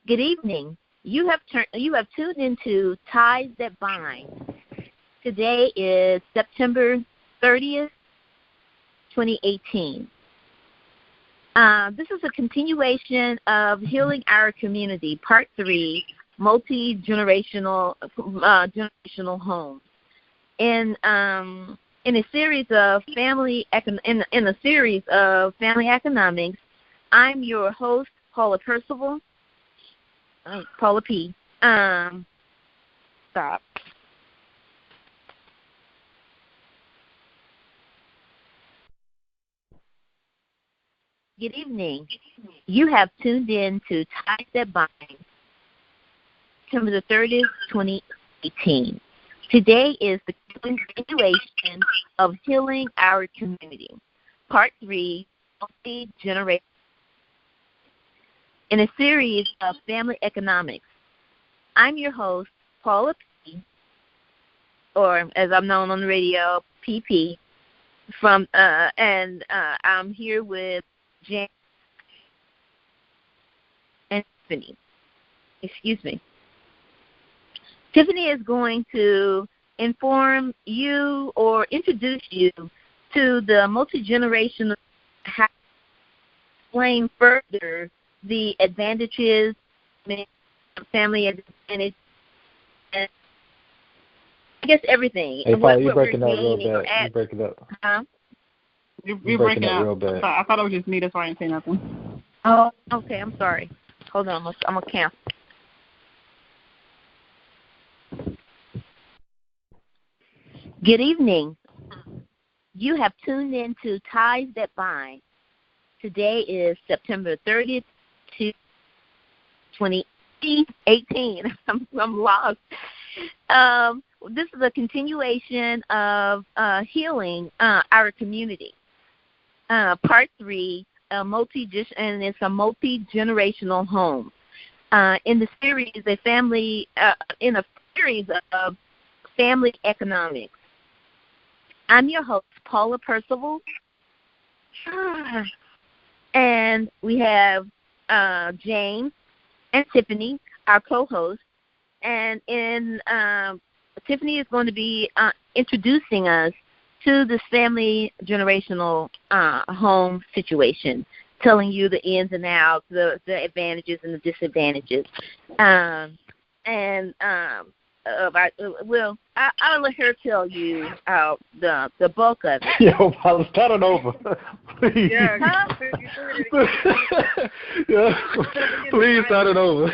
Good evening. You have tuned into Ties That Bind. Today is September 30th, 2018. This is a continuation of Healing Our Community, Part 3, Multi-Generational generational Homes. In a series of family economics, I'm your host, Paula Percival. Paula P. Stop. Good evening. You have tuned in to Ties That Bind, September the 30th, 2018. Today is the continuation of Healing Our Community, Part 3, Multi-Generational. In a series of family economics, I'm your host, Paula P., or as I'm known on the radio, PP, and I'm here with James and Tiffany. Excuse me. Tiffany is going to inform you or introduce you to the multi-generational, explain further the advantages, family advantage, and I guess everything. Hey, Paula, you're breaking up real bad. You're breaking up. Huh? You're breaking up real bad. I thought it was just me. That's why I didn't say nothing. Oh, okay. I'm sorry. Hold on. I'm going to count. Good evening. You have tuned in to Ties That Bind. Today is September 30th, 2018. I'm lost. This is a continuation of Healing Our Community, Part 3, and it's a multi-generational home. In the series, in a series of family economics. I'm your host, Paula Percival, and we have James and Tiffany, our co-hosts, and Tiffany is going to be introducing us to this family generational home situation, telling you the ins and outs, the advantages and the disadvantages. I'll let her tell you the bulk of it. Yo, Paula, start it over. Please. Yeah. Yeah. Please start it over.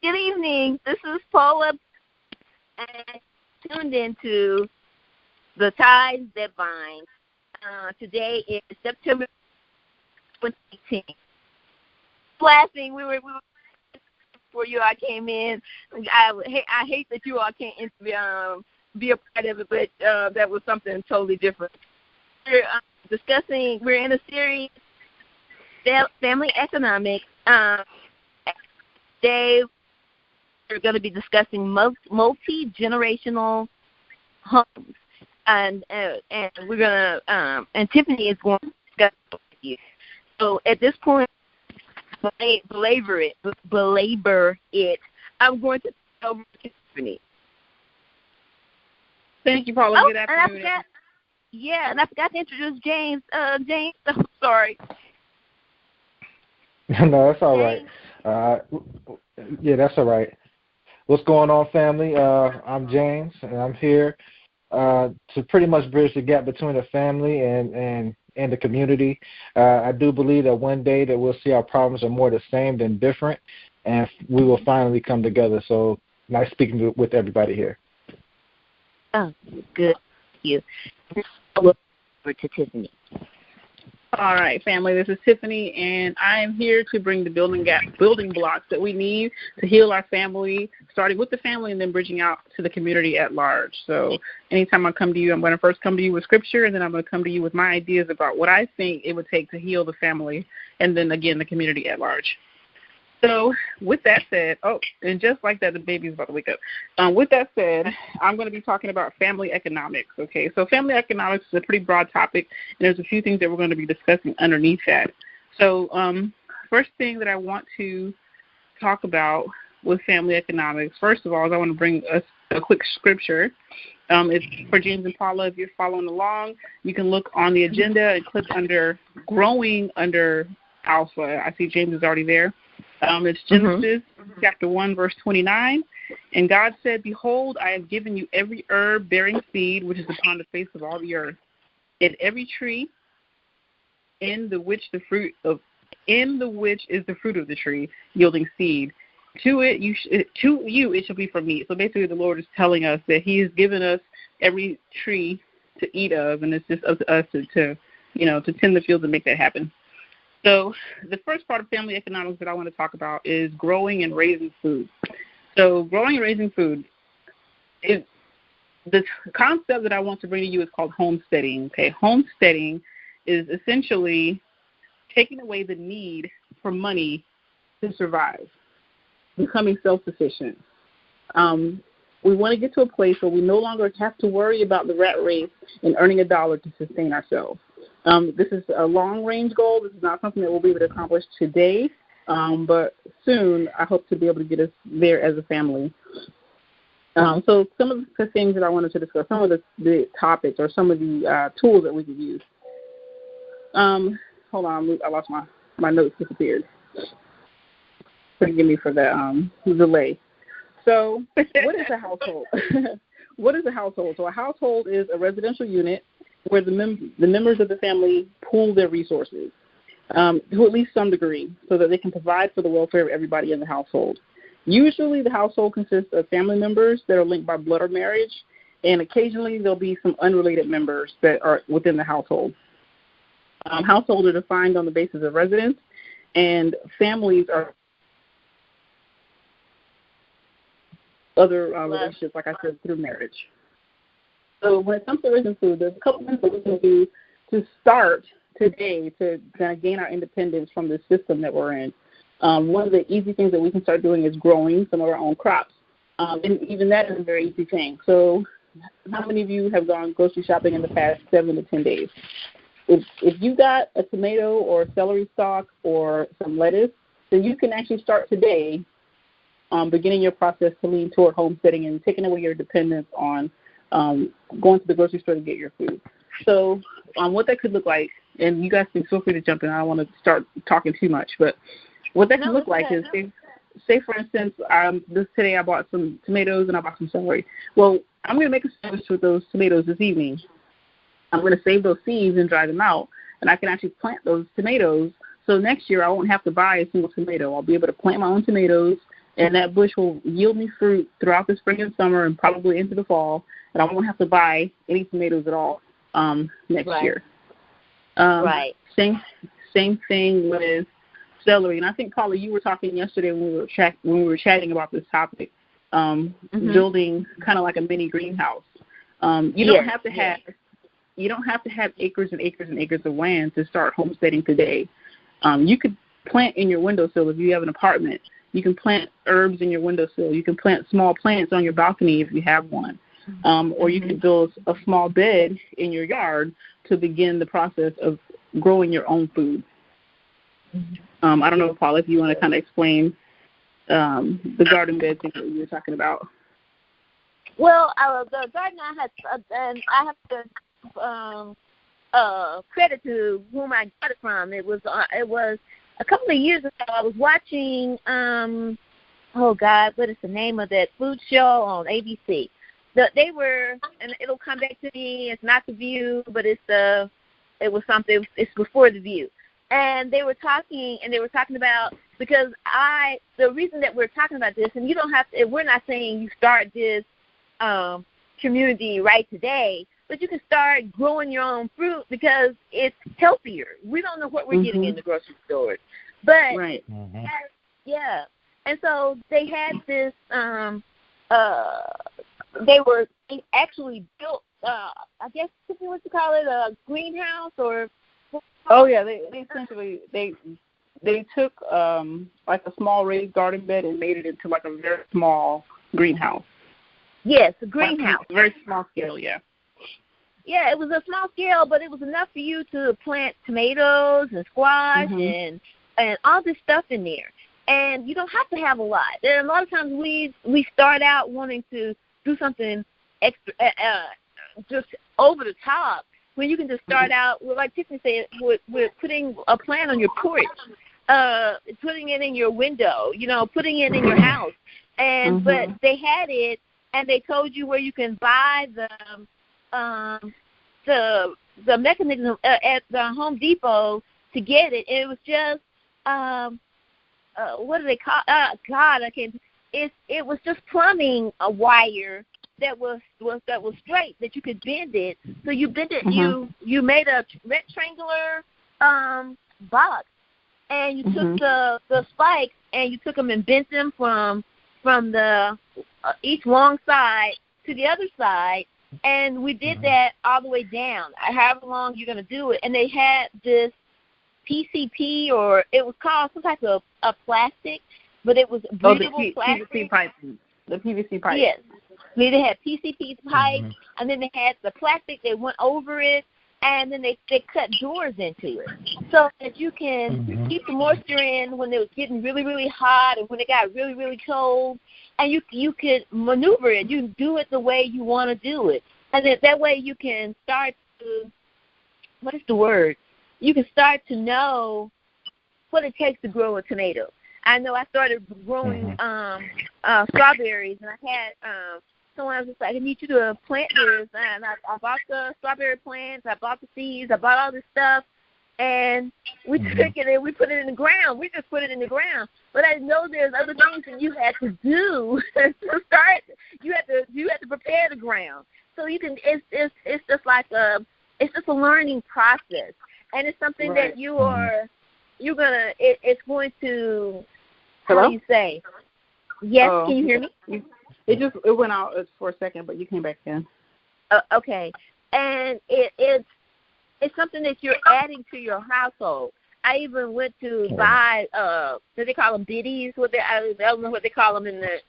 Good evening. This is Paula, and tuned into the Ties That Bind. Today is September 2018. Laughing, we were before you all came in. I hate that you all can't be a part of it, but that was something totally different. We're discussing. We're in a series, family economics. Today we're going to be discussing multi-generational homes, and we're going to and Tiffany is going to discuss it with you. So at this point, belabor it. I'm going to tell over to Tiffany. Thank you, Paula. Good afternoon. And I forgot to introduce James. James, I'm sorry. No, that's all right. Yeah, that's all right. What's going on, family? I'm James, and I'm here to pretty much bridge the gap between the family and the community. I do believe that one day that we'll see our problems are more the same than different, and we will finally come together. So nice speaking with everybody here. Oh, good. Thank you. Over to Tiffany. All right, family, this is Tiffany, and I am here to bring the building blocks that we need to heal our family, starting with the family and then bridging out to the community at large. So anytime I come to you, I'm going to first come to you with scripture, and then I'm going to come to you with my ideas about what I think it would take to heal the family, and then, again, the community at large. So with that said, and just like that, the baby's about to wake up. With that said, I'm going to be talking about family economics, okay? So family economics is a pretty broad topic, and there's a few things that we're going to be discussing underneath that. So first thing that I want to talk about with family economics, first of all, is I want to bring us a quick scripture. It's for James and Paula. If you're following along, you can look on the agenda and click under Growing under Alpha. I see James is already there. It's Genesis chapter 1, verse 29. And God said, "Behold, I have given you every herb bearing seed, which is upon the face of all the earth, and every tree in the which is the fruit of the tree, yielding seed. To you it shall be for meat." So basically, the Lord is telling us that He has given us every tree to eat of, and it's just up to us to tend the fields and make that happen. So the first part of family economics that I want to talk about is growing and raising food. So growing and raising food, the concept that I want to bring to you is called homesteading. Okay, homesteading is essentially taking away the need for money to survive, becoming self-sufficient. We want to get to a place where we no longer have to worry about the rat race and earning a dollar to sustain ourselves. This is a long-range goal. This is not something that we'll be able to accomplish today, but soon I hope to be able to get us there as a family. So some of the things that I wanted to discuss, some of the topics or some of the tools that we could use. Hold on, I lost my notes disappeared. Forgive me for the delay. So what is a household? What is a household? So a household is a residential unit where the members of the family pool their resources to at least some degree so that they can provide for the welfare of everybody in the household. Usually the household consists of family members that are linked by blood or marriage, and occasionally there'll be some unrelated members that are within the household. Households are defined on the basis of residence, and families are other relationships, like I said, through marriage. So when it comes to raising food, there's a couple things that we can do to start today to kind of gain our independence from the system that we're in. One of the easy things that we can start doing is growing some of our own crops. And even that is a very easy thing. So how many of you have gone grocery shopping in the past 7 to 10 days? If you got a tomato or a celery stalk or some lettuce, then you can actually start today beginning your process to lean toward homesteading and taking away your dependence on going to the grocery store to get your food. So what that could look like, and you guys can feel free to jump in. I don't want to start talking too much, but what that can look like is, say for instance, today I bought some tomatoes and I bought some celery. Well, I'm going to make a sandwich with those tomatoes this evening. I'm going to save those seeds and dry them out, and I can actually plant those tomatoes. So next year I won't have to buy a single tomato. I'll be able to plant my own tomatoes, and that bush will yield me fruit throughout the spring and summer and probably into the fall, and I won't have to buy any tomatoes at all next year. Right. Same thing with celery. And I think, Paula, you were talking yesterday when we were chatting about this topic, building kind of like a mini greenhouse. You don't have to have acres and acres and acres of land to start homesteading today. You could plant in your windowsill if you have an apartment. You can plant herbs in your windowsill. You can plant small plants on your balcony if you have one. Or you can build a small bed in your yard to begin the process of growing your own food. I don't know, Paul, if you want to kind of explain the garden bed thing that you were talking about. Well, the garden I have to credit to whom I got it from. It was a couple of years ago. I was watching what is the name of that food show on ABC? They were, and it'll come back to me. It's not The View, but it was something. It's before The View, and they were talking about, because the reason that we're talking about this, and you don't have to. We're not saying you start this community right today, but you can start growing your own fruit because it's healthier. We don't know what we're getting in the grocery stores, but right. Yeah, and so they had this. They actually built, I guess what you call it, a greenhouse or. Oh yeah, they essentially they they took like a small raised garden bed and made it into like a very small greenhouse. Yes, a greenhouse. Like, very small scale, yeah. Yeah, it was a small scale, but it was enough for you to plant tomatoes and squash and all this stuff in there. And you don't have to have a lot. There are a lot of times we start out wanting to do something extra, just over the top, when you can just start out, like Tiffany said, with putting a plant on your porch, putting it in your window, putting it in your house. And but they had it, and they told you where you can buy the mechanism at the Home Depot to get it. And it was just what do they call? God, I can't. It was just plumbing a wire that was straight, that you could bend it. So you bend it. You made a rectangular box, and you took the spikes and you took them and bent them from the each long side to the other side. And we did that all the way down, however long you're going to do it. And they had this PCP, or it was called some type of plastic, but it was breathable plastic. PVC pipe. The PVC pipe. Yes. They had PCP pipe, and then they had the plastic. They went over it, and then they cut doors into it so that you can keep the moisture in when it was getting really, really hot and when it got really, really cold. And you could maneuver it. You do it the way you want to do it. And then that way you can start to, what is the word? You can start to know what it takes to grow a tomato. I know I started growing strawberries, and I had someone was just like, I need you to plant this. And I bought the strawberry plants. I bought the seeds. I bought all this stuff. And we took it and we put it in the ground. We just put it in the ground. But I know there's other things that you have to do to start. You have to prepare the ground. So you can. It's just like it's just a learning process, and it's something that you're gonna. It's going to. Hello? How do you say? Yes. Can you hear me? It went out for a second, but you came back in. Okay, and it's something that you're adding to your household. I even went to buy, do they call them biddies? I don't know what they call them in the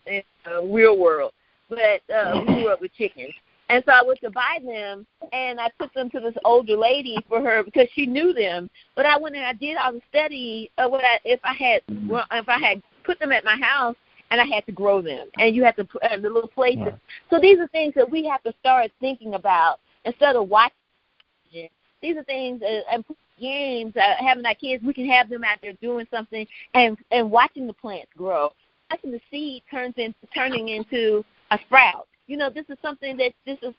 real world, but we grew up with chickens. And so I went to buy them, and I took them to this older lady for her because she knew them. But I went and I did all the study of if I had put them at my house, and I had to grow them, and you have to put the little places. Right. So these are things that we have to start thinking about instead of watching. These are things, and games, having our kids, we can have them out there doing something and watching the plants grow. Watching the seed turning into a sprout. This is something this is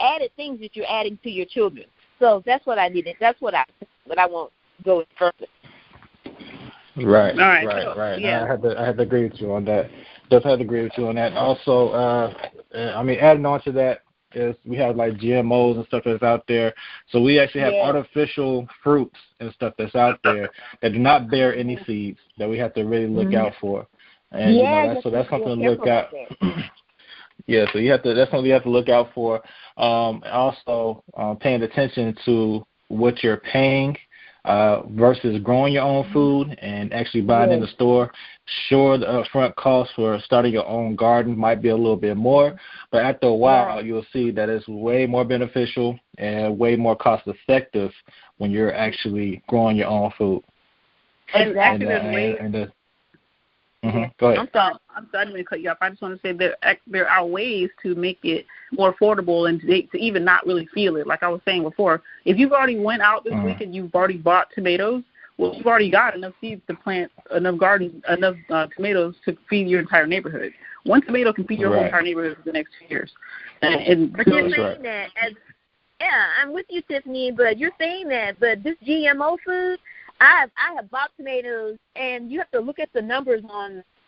added things that you're adding to your children. So that's what I needed. That's what I want to go with purpose. Right. Yeah. I had to agree with you on that. Just had to agree with you on that. Also, adding on to that is we have like GMOs and stuff that's out there. So we actually have artificial fruits and stuff that's out there that do not bear any seeds that we have to really look out for. And that's something to look out. Yeah, so that's something you have to look out for. Also, paying attention to what you're paying versus growing your own food and actually buying in the store. Sure, the upfront cost for starting your own garden might be a little bit more, but after a while, you'll see that it's way more beneficial and way more cost effective when you're actually growing your own food. Exactly. Go ahead. I'm sorry, I didn't mean to cut you off. I just want to say there are ways to make it more affordable and to even not really feel it. Like I was saying before, if you've already went out this week and you've already bought tomatoes, well, you've already got enough seeds to plant enough tomatoes to feed your entire neighborhood. One tomato can feed your whole entire neighborhood for the next 2 years. But you're saying that I'm with you, Tiffany. But you're saying that, but this GMO food. I have bought tomatoes, and you have to look at the numbers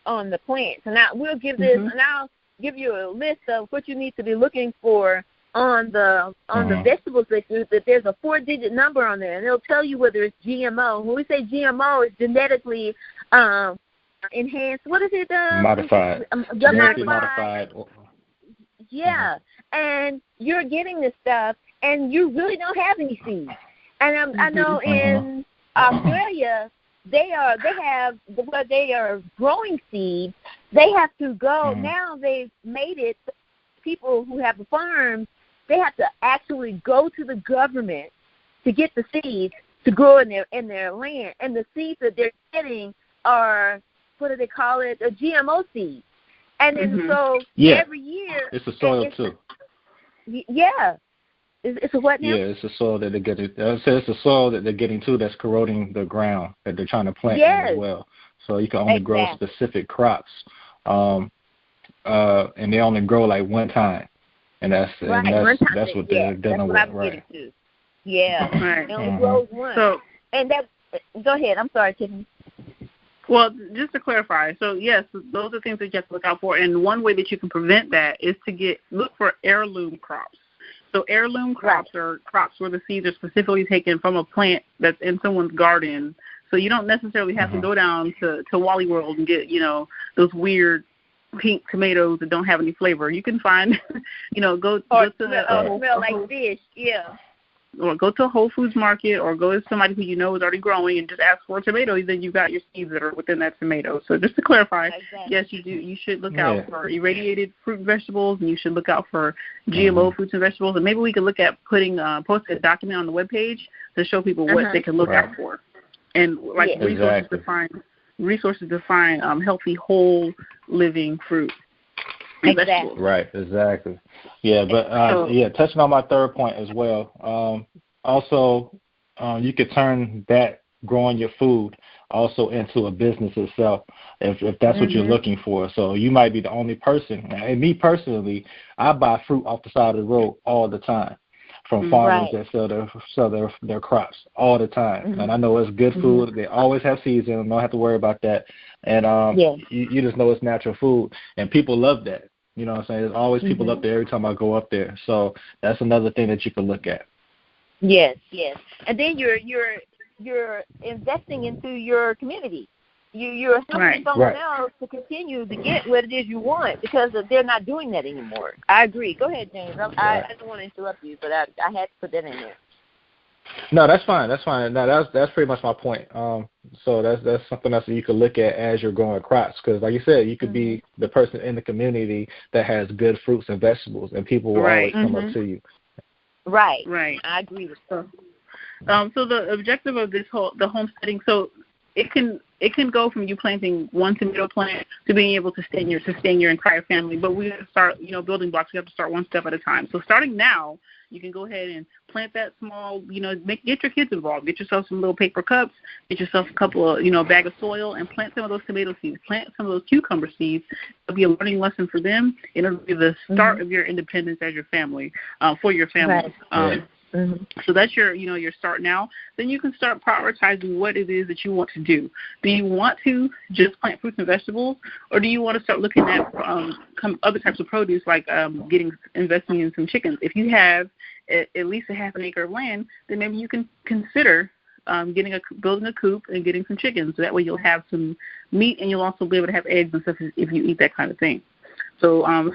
on the plants. And we'll give this, and I'll give you a list of what you need to be looking for on the vegetables that there's a 4-digit number on there, and it'll tell you whether it's GMO. When we say GMO, it's genetically enhanced. What is it? Modified. Genetically modified. Yeah, and you're getting this stuff, and you really don't have any seeds. And I know in Australia, they are growing seeds. They have to go now. They've made it. People who have the farms, they have to actually go to the government to get the seeds to grow in their land, and the seeds that they're getting are, what do they call it, a GMO seed. And then so every year it's a soil too. It's a what now? Yeah, it's a soil that they're getting. It's a soil that they're getting too that's corroding the ground that they're trying to plant in as well. So you can only grow specific crops, and they only grow like one time, and that's what they're dealing with. Right. Yeah. It only grows once. So, and that. Go ahead. I'm sorry, Tiffany. Well, just to clarify, so yes, those are things that you have to look out for, and one way that you can prevent that is to look for heirloom crops. So heirloom crops are crops where the seeds are specifically taken from a plant that's in someone's garden. So you don't necessarily have to go down to Wally World and get, those weird pink tomatoes that don't have any flavor. You can find, go to smell like fish, or go to a Whole Foods market, or go to somebody who you know is already growing and just ask for a tomato. Then you've got your seeds that are within that tomato. So just to clarify, yes, you do. You should look out for irradiated fruit and vegetables, and you should look out for GMO fruits and vegetables. And maybe we could look at posting a document on the webpage to show people what they can look out for, and resources to find healthy, whole, living fruit. Exactly. Right, exactly. Yeah, but touching on my third point as well. Also, you could turn that growing your food also into a business itself if that's what you're looking for. So you might be the only person. And me personally, I buy fruit off the side of the road all the time from farmers that sell their crops all the time. And I know it's good food. They always have seeds in them. Don't have to worry about that. And you just know it's natural food, and people love that. You know what I'm saying? There's always people up there every time I go up there. So that's another thing that you can look at. Yes. And then you're investing into your community. You're helping someone else to continue to get what it is you want, because they're not doing that anymore. I agree. Go ahead, James. I don't want to interrupt you, but I had to put that in there. No, that's fine. No, that's pretty much my point. So that's something else that you could look at as you're growing crops, because like you said, you could be the person in the community that has good fruits and vegetables, and people will always come up to you. Right. I agree with that. So the objective of the homesteading, so it can go from you planting one tomato plant to being able to sustain your entire family. But we have to start, building blocks. We have to start one step at a time. So starting now, you can go ahead and plant that small, get your kids involved. Get yourself some little paper cups. Get yourself a couple of, bag of soil, and plant some of those tomato seeds. Plant some of those cucumber seeds. It'll be a learning lesson for them, and it'll be the start of your independence as your family, for your family. So that's your start now. Then you can start prioritizing what it is that you want to do. Do you want to just plant fruits and vegetables, or do you want to start looking at other types of produce, like investing in some chickens? If you have at least a half an acre of land, then maybe you can consider building a coop and getting some chickens. So that way you'll have some meat, and you'll also be able to have eggs and stuff if you eat that kind of thing. So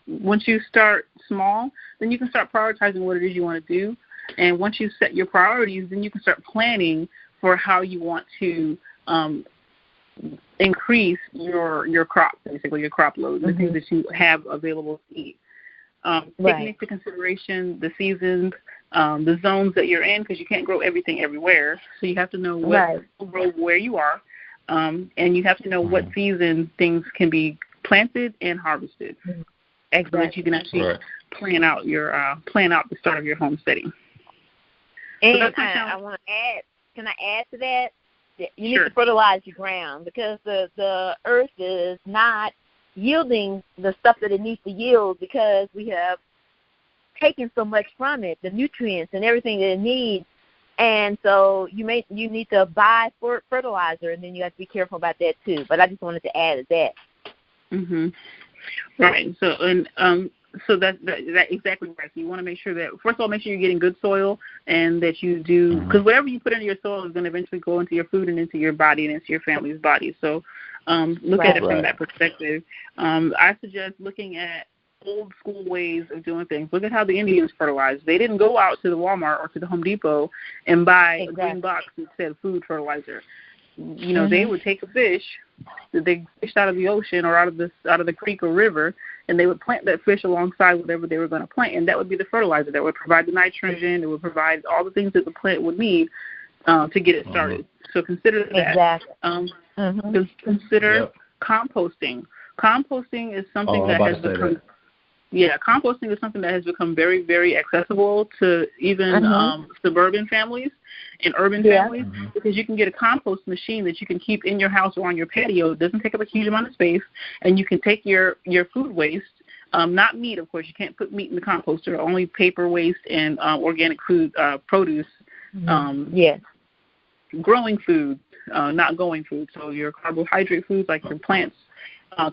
once you start small, then you can start prioritizing what it is you want to do. And once you set your priorities, then you can start planning for how you want to increase your crop, basically your crop load, the things that you have available to eat. Taking into consideration the seasons, the zones that you're in, because you can't grow everything everywhere. So you have to know what to grow where you are, and you have to know what season things can be planted and harvested. So that you can actually plan out the start of your homesteading. And I want to add. Can I add to that? You need to fertilize your ground, because the earth is not yielding the stuff that it needs to yield, because we have taken so much from it, the nutrients and everything that it needs. And so you need to buy fertilizer, and then you have to be careful about that too. But I just wanted to add that. Right. So that's exactly right. So you want to make sure that, first of all, make sure you're getting good soil, and that you do, because whatever you put into your soil is going to eventually go into your food and into your body and into your family's body. So look at it from that perspective. I suggest looking at old school ways of doing things. Look at how the Indians fertilized. They didn't go out to the Walmart or to the Home Depot and buy a green box that said food fertilizer. they would take a fish that they fished out of the ocean or out of the creek or river, and they would plant that fish alongside whatever they were going to plant, and that would be the fertilizer that would provide the nitrogen. It would provide all the things that the plant would need to get it started. So consider that. Exactly. Consider composting. Composting is something that has become composting is something that has become very, very accessible to even suburban families and urban families, because you can get a compost machine that you can keep in your house or on your patio. It doesn't take up a huge amount of space, and you can take your food waste, not meat, of course. You can't put meat in the composter, only paper waste and organic food, produce, growing food, not going food. So your carbohydrate foods like your plants,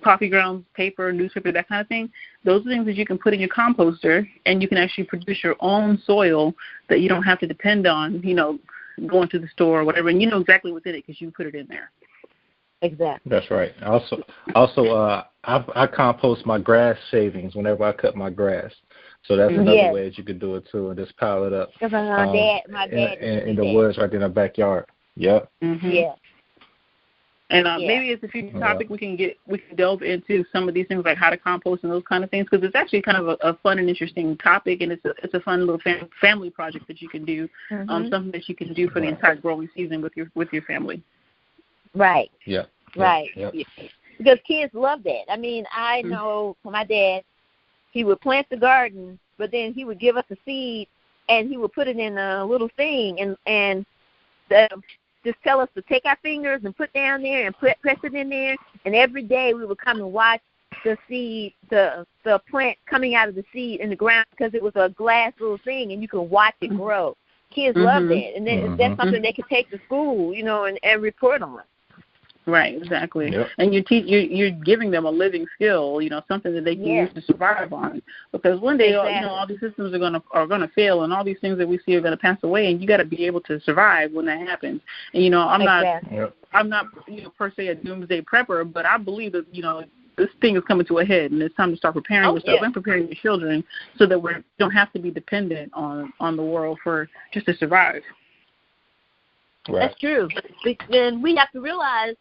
coffee grounds, paper, newspaper, that kind of thing. Those are things that you can put in your composter, and you can actually produce your own soil that you don't have to depend on, going to the store or whatever, and you know exactly what's in it because you put it in there. Exactly. That's right. Also, I compost my grass shavings whenever I cut my grass. So that's another way that you could do it too, and just pile it up. My dad in the woods right in the backyard. Yep. Yeah. And maybe it's a future topic we can delve into some of these things like how to compost and those kind of things, because it's actually kind of a fun and interesting topic, and it's a fun little family project that you can do, something that you can do for the entire growing season with your family. Right. Yeah. Right. Yep. Because kids love that. I mean, I know my dad, he would plant the garden, but then he would give us a seed, and he would put it in a little thing, and just tell us to take our fingers and put down there and press it in there, and every day we would come and watch the seed, the plant coming out of the seed in the ground, because it was a glass little thing, and you can watch it grow. Kids love that, and then that's something they could take to school, and report on. Right, exactly. Yep. And you're giving them a living skill, something that they can use to survive on. Because one day, all these systems are gonna fail, and all these things that we see are gonna pass away, and you got to be able to survive when that happens. And I'm not per se a doomsday prepper, but I believe that this thing is coming to a head, and it's time to start preparing yourself and preparing your children so that we don't have to be dependent on the world for just to survive. Right. That's true. Then we have to realize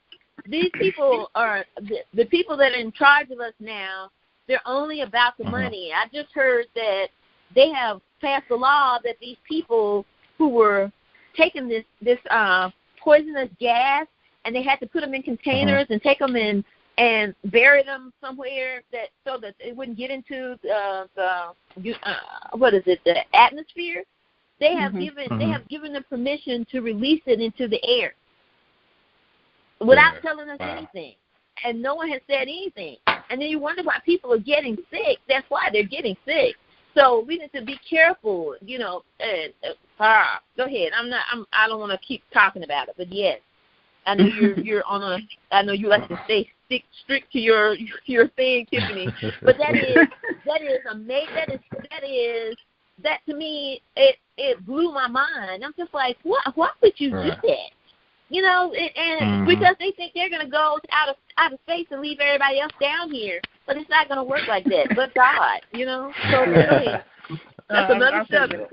these people are the people that are in charge of us now. They're only about the money. I just heard that they have passed a law that these people who were taking this poisonous gas, and they had to put them in containers and take them in and bury them somewhere so that it wouldn't get into the atmosphere. They have given them permission to release it into the air without telling us anything, and no one has said anything. And then you wonder why people are getting sick. That's why they're getting sick. So we need to be careful. Go ahead. I don't want to keep talking about it, but yes, I know you're on a. I know you like to stay strict to your thing, Tiffany. But that to me it blew my mind. I'm just like, why would you do that? Because they think they're gonna go out of space and leave everybody else down here, but it's not gonna work like that. But God, So really, that's another subject.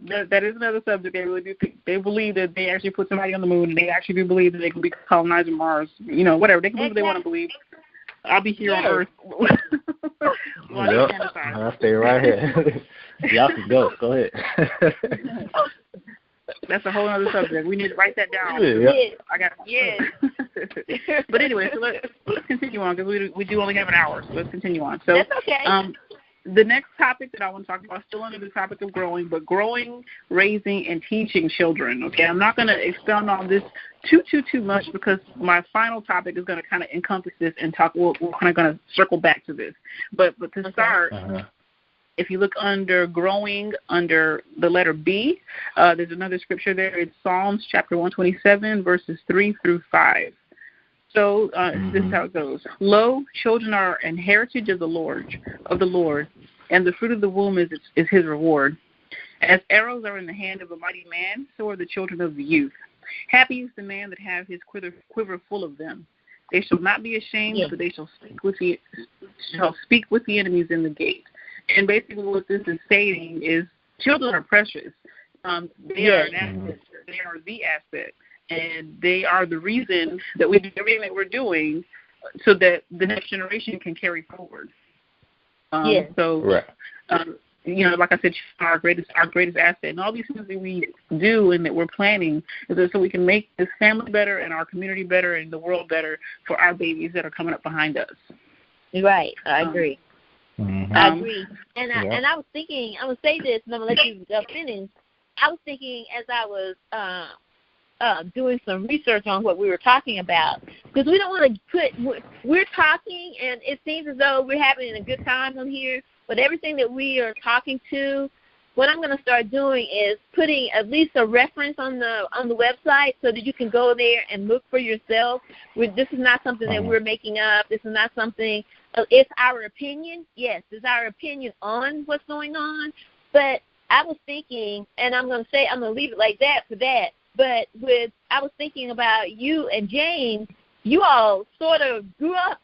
That is another subject. They really do think they believe that they actually put somebody on the moon, and they actually do believe that they can be colonizing Mars. Whatever they can believe what they want to believe. I'll be here on Earth. I'll stay right here. Y'all can go. Go ahead. That's a whole other subject. We need to write that down. I got. But anyway, so let's continue on, because we do only have an hour. So let's continue on. So that's okay. The next topic that I want to talk about, still under the topic of growing, but growing, raising, and teaching children. Okay, I'm not going to expound on this too much, because my final topic is going to kind of encompass this and talk. We're kind of going to circle back to this. But to start, if you look under growing, under the letter B, there's another scripture there. It's Psalms chapter 127, verses 3 through 5. So this is how it goes. Lo, children are an heritage of the Lord, and the fruit of the womb is his reward. As arrows are in the hand of a mighty man, so are the children of the youth. Happy is the man that have his quiver full of them. They shall not be ashamed, but they shall speak with the enemies in the gate. And basically what this is stating is children are precious. They are an asset. They are the asset. and they are the reason that we do everything that we're doing so that the next generation can carry forward. Yes. So, Right. Like I said, our greatest asset, and all these things that we do and that we're planning is that so we can make this family better and our community better and the world better for our babies that are coming up behind us. Right. I agree. I agree. And I was thinking, I would say this, and I'm going to let you finish. I was thinking as I was doing some research on what we were talking about, because we don't want to we're talking, and it seems as though we're having a good time on here, but everything that we are talking to, what I'm going to start doing is putting at least a reference on the website so that you can go there and look for yourself. This is not something that we're making up. This is not something, it's our opinion. Yes, it's our opinion on what's going on. But I was thinking, and I'm going to leave it like that for that, but I was thinking about you and James. You all sort of grew up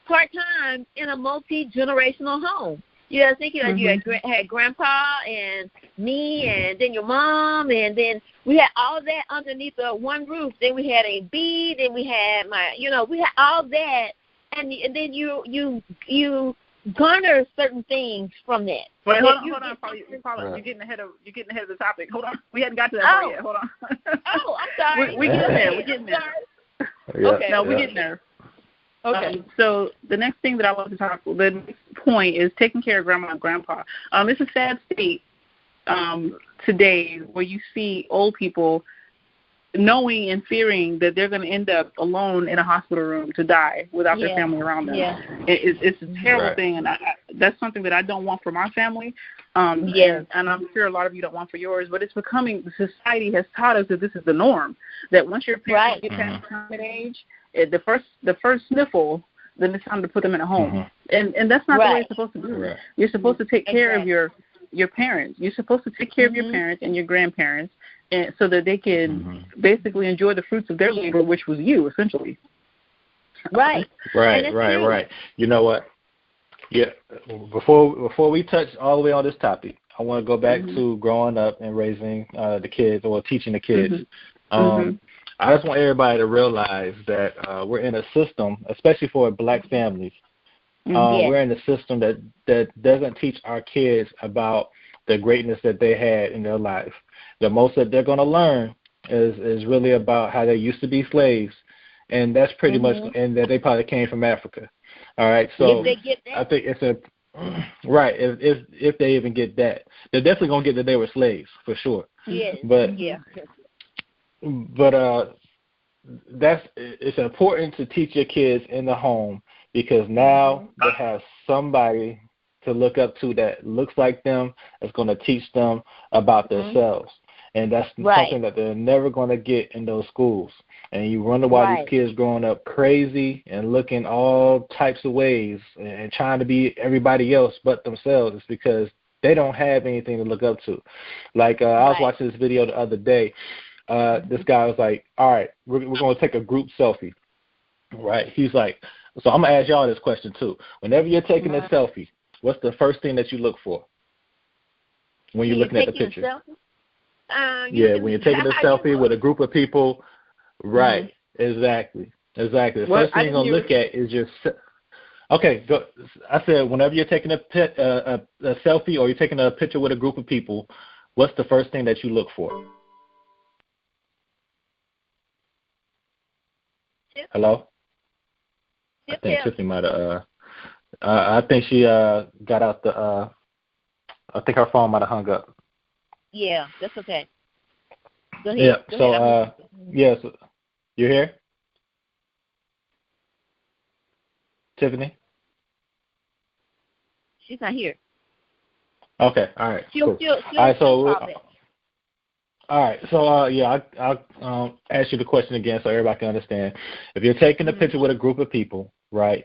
part-time in a multi-generational home. You know, thinking like you had grandpa and me and then your mom, and then we had all that underneath one roof. Then we had a bee, then we had we had all that, and then you garner certain things from that. Wait, hold on, Paula. You're getting ahead of the topic. Hold on, we hadn't got to that part yet. Hold on. Oh, I'm sorry. We're getting there. We're getting there. Okay, no, we're getting there. Okay, so the next thing that I want to talk about, the next point is taking care of grandma and grandpa. It's a sad state today where you see old people knowing and fearing that they're going to end up alone in a hospital room to die without their family around them. Yeah. It's a terrible thing, and that's something that I don't want for my family. And I'm sure a lot of you don't want for yours, but it's becoming, society has taught us that this is the norm, that once your parents get past retirement age, the first sniffle, then it's time to put them in a home. And that's not the way it's supposed to be. You're supposed to take care of your parents. You're supposed to take care of your parents and your grandparents, and so that they can basically enjoy the fruits of their labor, which was you, essentially. Right. You know what? Yeah. Before we touch all the way on this topic, I want to go back to growing up and raising the kids, or teaching the kids. I just want everybody to realize that we're in a system, especially for Black families. We're in a system that doesn't teach our kids about the greatness that they had in their life. The most that they're going to learn is really about how they used to be slaves, and that's pretty much, and that they probably came from Africa. All right, so if they get that. I think it's if they even get that, they're definitely going to get that they were slaves for sure. Yes. But it's important to teach your kids in the home, because now they have somebody to look up to that looks like them, that's going to teach them about themselves. And that's something that they're never going to get in those schools. And you wonder why these kids growing up crazy and looking all types of ways and trying to be everybody else but themselves. It's because they don't have anything to look up to. Like I was watching this video the other day. This guy was like, all right, we're going to take a group selfie. Right? He's like, so I'm going to ask y'all this question too. Whenever you're taking a selfie, what's the first thing that you look for when you're looking at the picture? When you're taking a selfie with a group of people. Right. Exactly. The first thing you're going to look at is your okay, go. I said whenever you're taking a selfie or you're taking a picture with a group of people, what's the first thing that you look for? Hello? I think Tiffany might have I think she got out the I think her phone might have hung up. Yeah, that's okay. Go ahead. Yes. You here? Tiffany? She's not here. Okay, all right. She'll all right, so I'll ask you the question again so everybody can understand. If you're taking a picture with a group of people, right,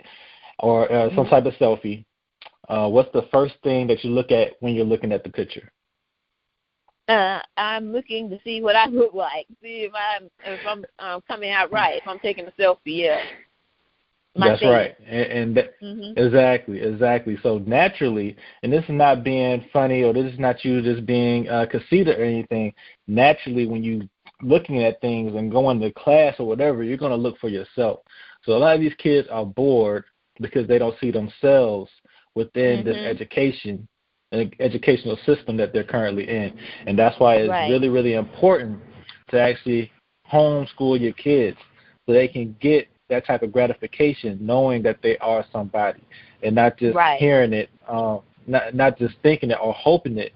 or some type of selfie, what's the first thing that you look at when you're looking at the picture? I'm looking to see what I look like, see if I'm coming out right, if I'm taking a selfie. That's right, and exactly. So naturally, and this is not being funny, or this is not you just being conceited or anything. Naturally, when you looking at things and going to class or whatever, you're going to look for yourself. So a lot of these kids are bored because they don't see themselves within this educational system that they're currently in. And that's why it's really, really important to actually homeschool your kids so they can get that type of gratification knowing that they are somebody and not just hearing it, not just thinking it or hoping it.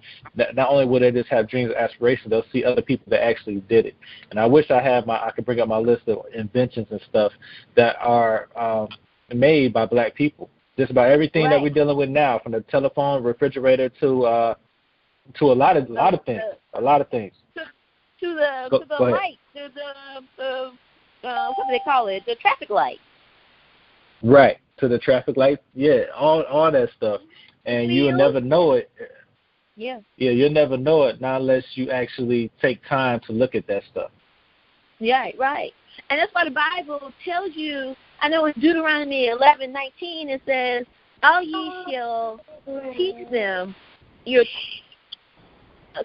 Not only will they just have dreams and aspirations, they'll see other people that actually did it. And I wish I could bring up my list of inventions and stuff that are made by black people. Just about everything that we're dealing with now, from the telephone, refrigerator to a lot of things. A lot of things. To the light, to the what do they call it? The traffic light. Right, to the traffic light. Yeah, all that stuff. And you'll never know it. Yeah, you'll never know it not unless you actually take time to look at that stuff. Yeah, right. And that's why the Bible tells you, I know in Deuteronomy 11:19 it says, all ye shall teach them, you're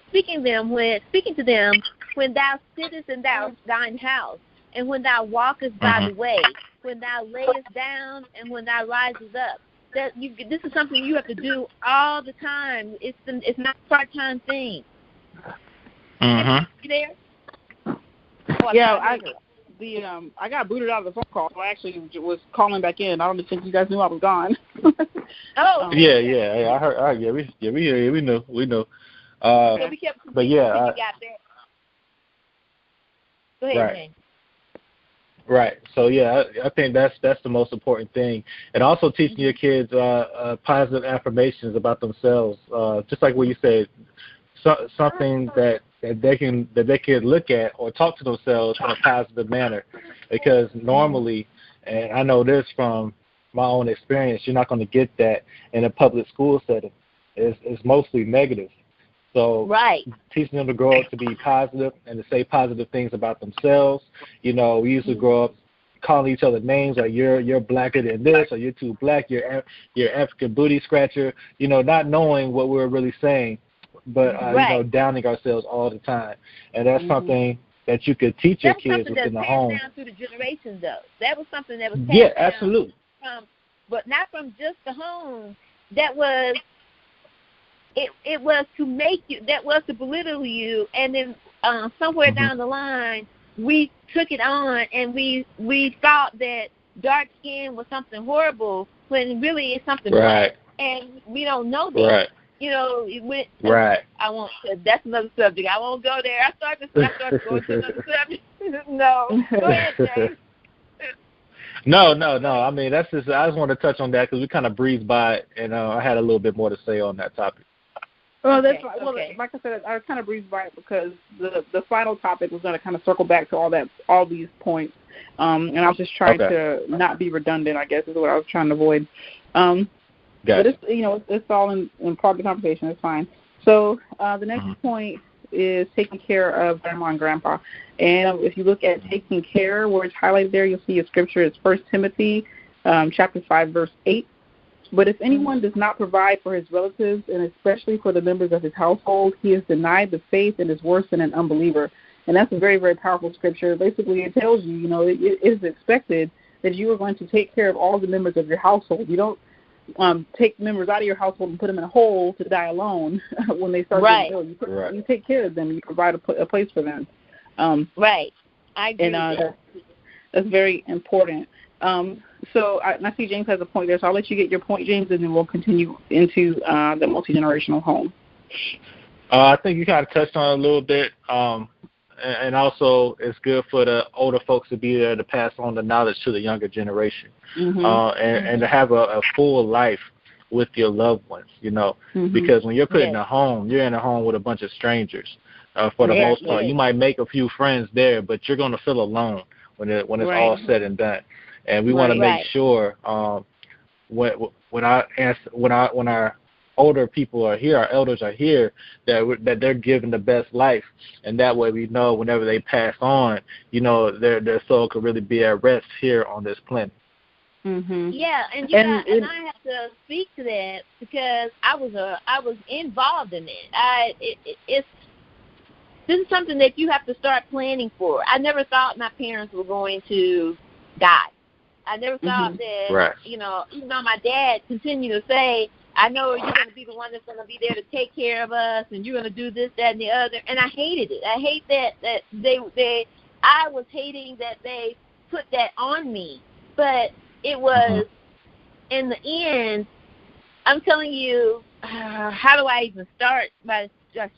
speaking to them when thou sittest in thine house, and when thou walkest by the way, when thou layest down, and when thou risest up. This is something you have to do all the time. It's not a part-time thing. You there? I got booted out of the phone call, so I actually was calling back in. I don't think you guys knew I was gone. I heard. We knew. So we kept. But yeah, got there. Go ahead, Jane. Right. So yeah, I think that's the most important thing, and also teaching your kids positive affirmations about themselves, just like what you said, something that they can look at or talk to themselves in a positive manner, because normally, and I know this from my own experience, you're not going to get that in a public school setting. It's mostly negative. So teaching them to grow up to be positive and to say positive things about themselves. We used to grow up calling each other names like you're blacker than this, or you're too black, you're African booty scratcher. Not knowing what we're really saying, but downing ourselves all the time. And that's something that you could teach your kids within the home. Down through the generations, though. That was something that was passed down. Absolutely. But not from just the home. That was. It was to make you, that was to belittle you, and then somewhere down the line, we took it on, and we thought that dark skin was something horrible, when really it's something black, and we don't know that. I won't. That's another subject. I won't go there. I started going to another subject. No, go ahead, James. No. I mean, that's just. I just want to touch on that because we kind of breezed by it, and I had a little bit more to say on that topic. Well, that's right. Well, like I said, I kind of breezed by it because the final topic was going to kind of circle back to all these points, and I was just trying to not be redundant, I guess, is what I was trying to avoid. But it's all in part of the conversation. It's fine. So the next point is taking care of grandma and grandpa. And if you look at taking care, where it's highlighted there, you'll see a scripture. It's 1 Timothy chapter 5, verse 8. But if anyone does not provide for his relatives, and especially for the members of his household, he is denied the faith and is worse than an unbeliever. And that's a very, very powerful scripture. Basically, it tells you, it is expected that you are going to take care of all the members of your household. You don't take members out of your household and put them in a hole to die alone when they start getting ill. You take care of them. You provide a place for them. I agree. And that's very important. So I see James has a point there, so I'll let you get your point, James, and then we'll continue into the multi-generational home. I think you kind of touched on it a little bit, and also it's good for the older folks to be there to pass on the knowledge to the younger generation, and to have a full life with your loved ones, because when you're put in a home, you're in a home with a bunch of strangers. For the most part, you might make a few friends there, but you're going to feel alone when it's all said and done. And we want to make sure when our older people are here, our elders are here, that they're given the best life, and that way we know whenever they pass on, their soul could really be at rest here on this planet. Yeah, and I have to speak to that because I was involved in it. this is something that you have to start planning for. I never thought my parents were going to die. I never thought that, you know, even though my dad continued to say, I know you're going to be the one that's going to be there to take care of us, and you're going to do this, that, and the other. And I hated it. I hate that I was hating that they put that on me. But it was, in the end, I'm telling you, how do I even start by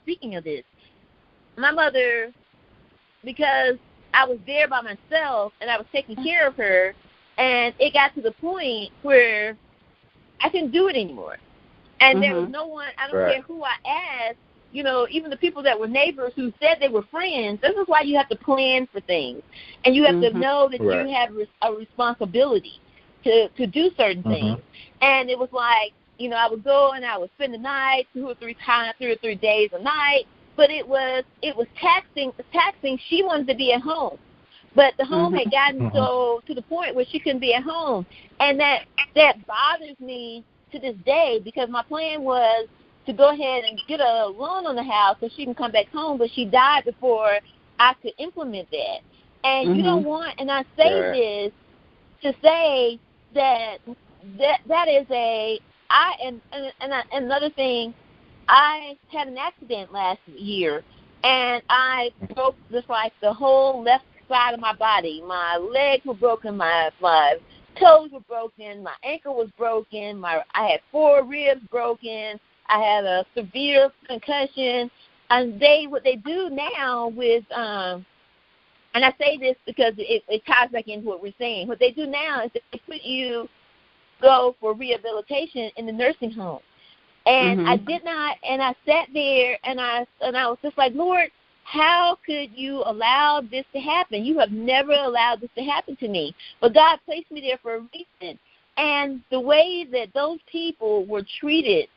speaking of this? My mother, because I was there by myself and I was taking care of her, and it got to the point where I couldn't do it anymore. And there was no one, I don't care who I asked, you know, even the people that were neighbors who said they were friends. This is why you have to plan for things. And you have to know that you have a responsibility to do certain things. And it was like, you know, I would go and I would spend the night 2 or 3 days a night. But it was taxing. She wanted to be at home, but the home had gotten so to the point where she couldn't be at home, and that bothers me to this day, because my plan was to go ahead and get a loan on the house so she can come back home, but she died before I could implement that. And you don't want, and I say this to say that is another thing. I had an accident last year, and I broke just like the whole left side of my body. My legs were broken, my toes were broken, my ankle was broken, I had 4 ribs broken, I had a severe concussion. And what they do now with, and I say this because it ties back into what we're saying. What they do now is they go for rehabilitation in the nursing home. And I did not, and I sat there, and I was just like, Lord, how could you allow this to happen? You have never allowed this to happen to me. But God placed me there for a reason. And the way that those people were treated,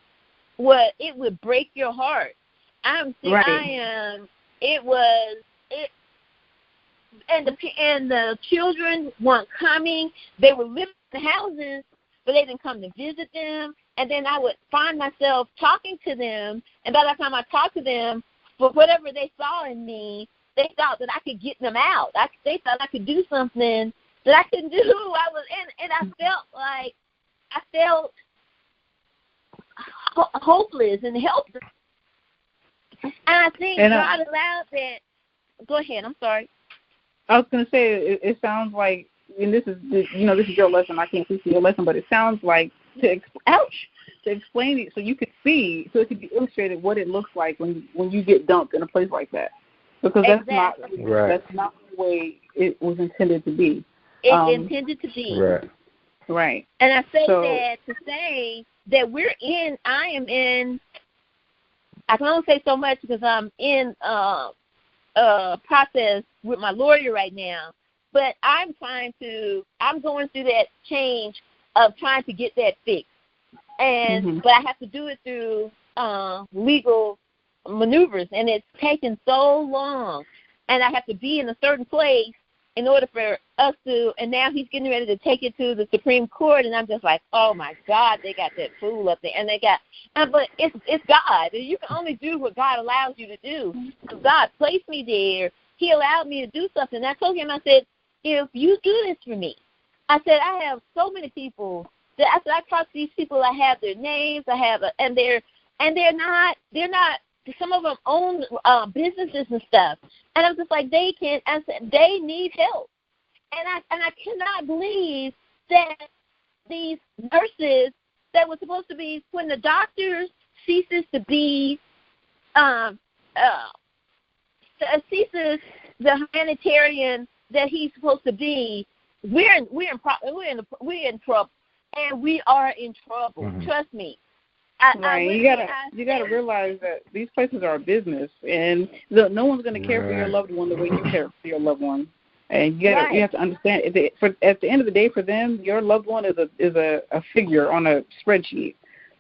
it would break your heart. And the children weren't coming. They were living in the houses, but they didn't come to visit them. And then I would find myself talking to them, and by the time I talked to them, for whatever they saw in me, they thought that I could get them out. They thought I could do something that I couldn't do. And I felt hopeless and helpless. And I think God allowed that. Go ahead. I'm sorry. I was going to say, it sounds like, and this is your lesson. I can't see your lesson, but it sounds like to explain it so you could see, so it could be illustrated what it looks like when you get dumped in a place like that, because that's not the way it was intended to be. It's intended to be. Right. And I say that to say that I am in. I can only say so much because I'm in a process with my lawyer right now. But I'm going through that change of trying to get that fixed. And but I have to do it through legal maneuvers, and it's taken so long. And I have to be in a certain place in order for us to, and now he's getting ready to take it to the Supreme Court, and I'm just like, oh my God, they got that fool up there, and they got, but it's God. You can only do what God allows you to do. So God placed me there. He allowed me to do something. And I told him, I said, if you do this for me, I said, I have so many people that I talk to these people. I have their names. And they're not. Some of them own businesses and stuff. And I'm just like, I said, they need help. And I cannot believe that these nurses that were supposed to be, when the doctor ceases to be, ceases the humanitarian that he's supposed to be, we're in trouble, and we are in trouble. Trust me. You gotta realize that these places are a business, and no one's going to care for your loved one the way you care for your loved one. And you have to understand, at the end of the day, for them, your loved one is a figure on a spreadsheet.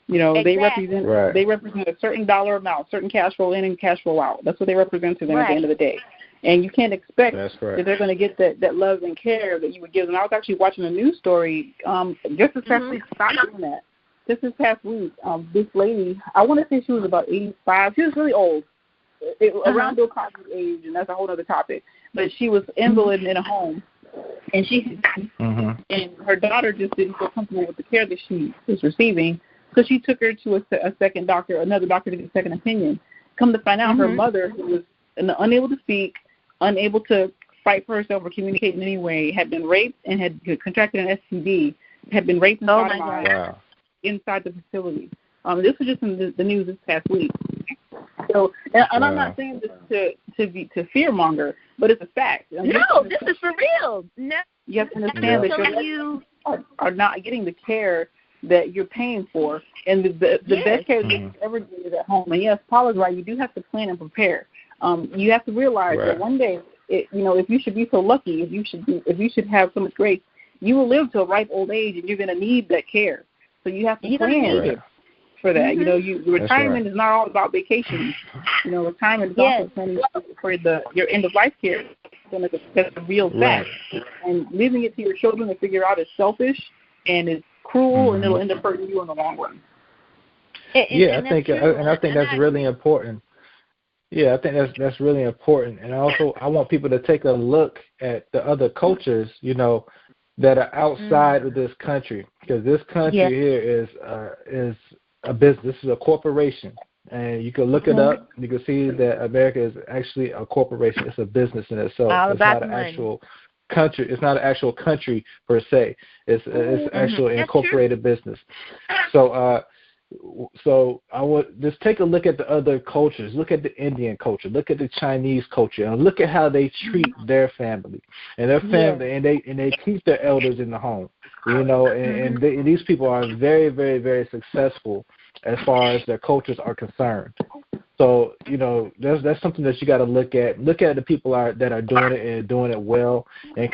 You know, exactly. they represent a certain dollar amount, certain cash flow in and cash flow out. That's what they represent to them at the end of the day. And you can't expect that they're going to get that love and care that you would give them. I was actually watching a news story just this past week. Stop doing that. Just this past week, this lady, I want to say she was about 85. She was really old. around Bill Cosby's age, and that's a whole other topic. But she was invalid in a home, and and her daughter just didn't feel comfortable with the care that she was receiving, so she took her to another doctor to get a second opinion. Come to find out, her mother, who was unable to speak, unable to fight for herself or communicate in any way, had been raped and had contracted an STD, had been raped and sodomized inside the facility. This was just in the news this past week. So, and I'm not saying this to fearmonger, but it's a fact. No, this is for real. No, you have to understand that you are not getting the care that you're paying for, and the best care that you ever get is at home. And yes, Paula's right. You do have to plan and prepare. You have to realize that one day, if you should be so lucky, if you should have so much grace, you will live to a ripe old age, and you're going to need that care. So you have to plan for that. Retirement is not all about vacations. Retirement is also planning for your end of life care. That's a real fact. And leaving it to your children to figure out is selfish and it's cruel, and it'll end up hurting you in the long run. I think that's really important. Yeah, I think that's really important. And also, I want people to take a look at the other cultures, that are outside of this country, because this country here is a business. This is a corporation, and you can look it up. You can see that America is actually a corporation. It's a business in itself. It's not an actual country. It's not an actual country per se. It's actually incorporated business. So I would just take a look at the other cultures. Look at the Indian culture. Look at the Chinese culture, and look at how they treat their family and their family, and they keep their elders in the home. And these people are very, very, very successful as far as their cultures are concerned. So that's something that you got to look at. Look at the people that are doing it and doing it well, and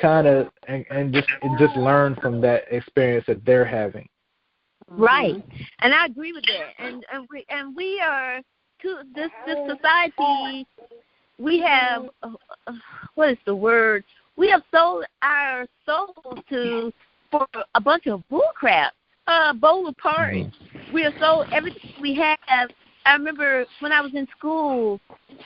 and just learn from that experience that they're having. Right, and I agree with that. And we are this society. We have what is the word? We have sold our souls for a bunch of bullcrap, bowl of porridge. We have sold everything we have. I remember when I was in school.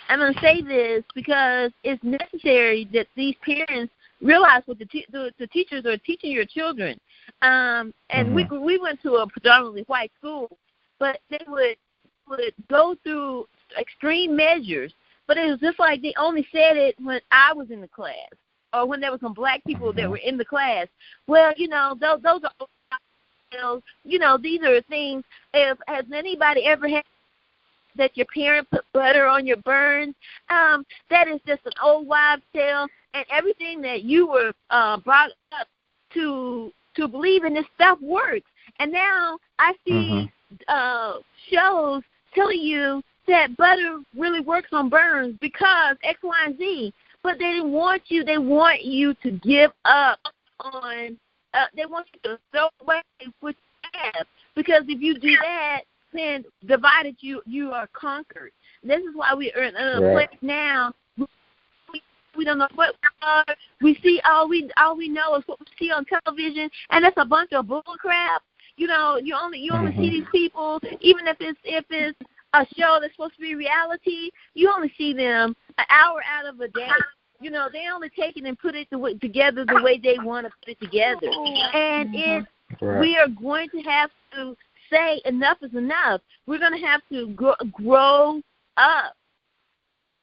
I'm going to say this because it's necessary that these parents realize what the teachers are teaching your children. And we went to a predominantly white school, but they would go through extreme measures. But it was just like they only said it when I was in the class or when there were some black people that were in the class. Well, those are, these are things. Has anybody ever had that your parent put butter on your burns? That is just an old wives' tale. And everything that you were brought up to believe in this stuff works. And now I see shows telling you that butter really works on burns because X, Y, and Z. But they didn't want you. They want you to give up on. They want you to throw away what you have, because if you do that, then divided you are conquered. This is why we are in a place now. We don't know what we are. We see all we know is what we see on television, and that's a bunch of bull crap. You only see these people, even if it's a show that's supposed to be reality. You only see them an hour out of a day. They only take it and put it together the way they want to put it together. And we are going to have to say enough is enough. We're going to have to grow up.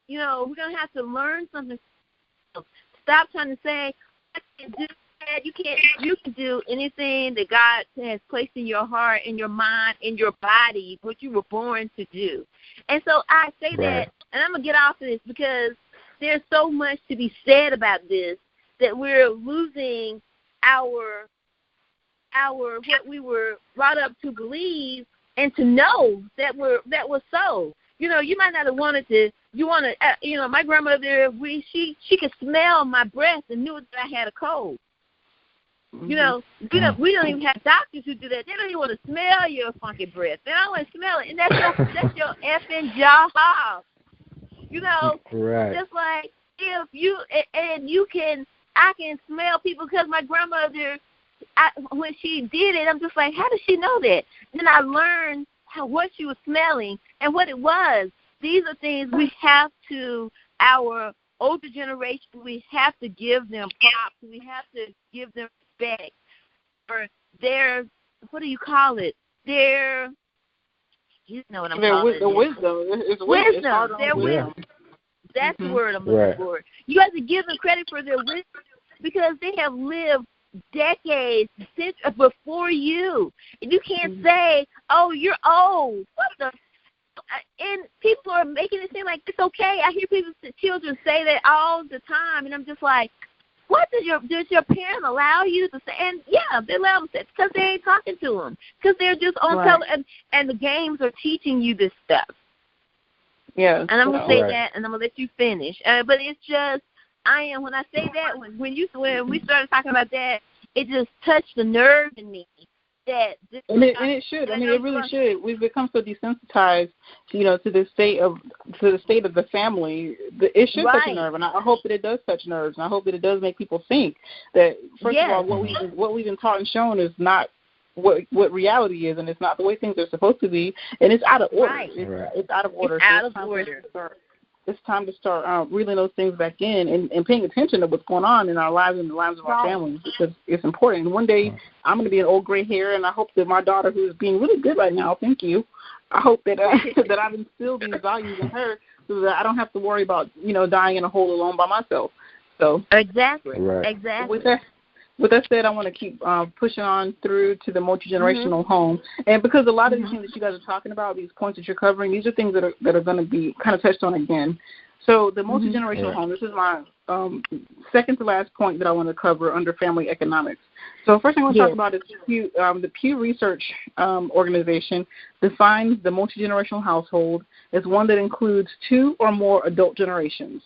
We're going to have to learn something. Stop trying to say, I can't do that. You can do anything that God has placed in your heart, in your mind, in your body, what you were born to do. And so I say that, and I'm going to get off of this because there's so much to be said about this that we're losing our what we were brought up to believe and to know that was so. You might not have wanted to. My grandmother, she could smell my breath and knew that I had a cold. We don't even have doctors who do that. They don't even want to smell your funky breath. They don't want to smell it, and that's your effing job. Just like I can smell people because my grandmother. When she did it, I'm just like, how does she know that? Then I learned what she was smelling and what it was. these are things we have to, our older generation, we have to give them props. We have to give them respect for their, what do you call it? Their, you know what I'm calling it. The wisdom. Wisdom. Their wisdom. That's the word I'm looking for. You have to give them credit for their wisdom because they have lived decades before you. And you can't say, oh, you're old. What the? And people are making it seem like it's okay. I hear children say that all the time, and I'm just like, what does your parent allow you to say? And yeah, they allow them to say because they ain't talking to them, because they're just on television, and the games are teaching you this stuff. Yeah. And I'm gonna say that, and I'm gonna let you finish. But it's just, when I say that, when we started talking about that, it just touched the nerve in me. And it should. I mean, it really should. We've become so desensitized, to the state of the family. It should touch a nerve, and I hope that it does touch nerves, and I hope that it does make people think that first of all, what we've been taught and shown is not what reality is, and it's not the way things are supposed to be, and it's out of order. Right. It's out of order. It's out of order. It's time to start reeling those things back in and paying attention to what's going on in our lives and the lives of our families, because it's important. And one day I'm going to be an old gray hair, and I hope that my daughter, who is being really good right now, thank you, I hope that that I've instilled these values in her so that I don't have to worry about, dying in a hole alone by myself. So Exactly. With that said, I want to keep pushing on through to the multi-generational home. And because a lot of these things that you guys are talking about, these points that you're covering, these are things that are going to be kind of touched on again. So the multi-generational home, this is my second to last point that I want to cover under family economics. So first thing I want to talk about is the Pew Research organization defines the multi-generational household as one that includes 2 or more adult generations.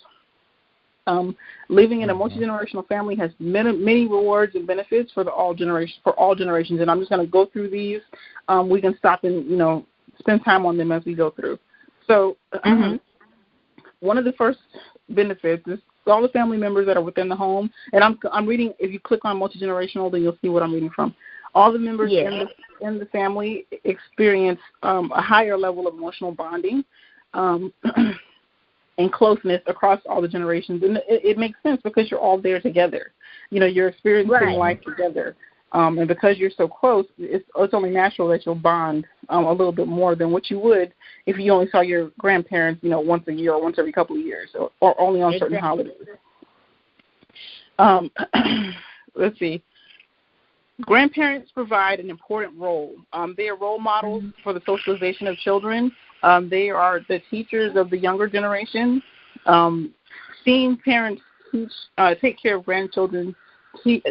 Living in a multi-generational family has many rewards and benefits for all generations, and I'm just going to go through these. We can stop and spend time on them as we go through. So, one of the first benefits is all the family members that are within the home, and I'm reading. If you click on multi-generational, then you'll see what I'm reading from. All the members in the family experience a higher level of emotional bonding. And closeness across all the generations. And it makes sense because you're all there together. You're experiencing life together. And because you're so close, it's only natural that you'll bond a little bit more than what you would if you only saw your grandparents, once a year or once every couple of years, or only on certain holidays. Let's see. Grandparents provide an important role. They are role models for the socialization of children. They are the teachers of the younger generation. Seeing parents take care of grandchildren. Seeing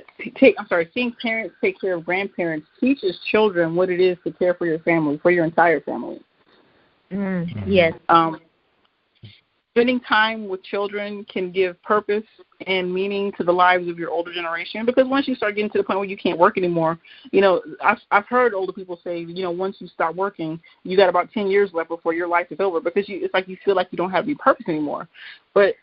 parents take care of grandparents teaches children what it is to care for your family, for your entire family. Yes. Spending time with children can give purpose and meaning to the lives of your older generation, because once you start getting to the point where you can't work anymore, I've heard older people say, once you stop working, you got about 10 years left before your life is over, because it's like you feel like you don't have any purpose anymore. But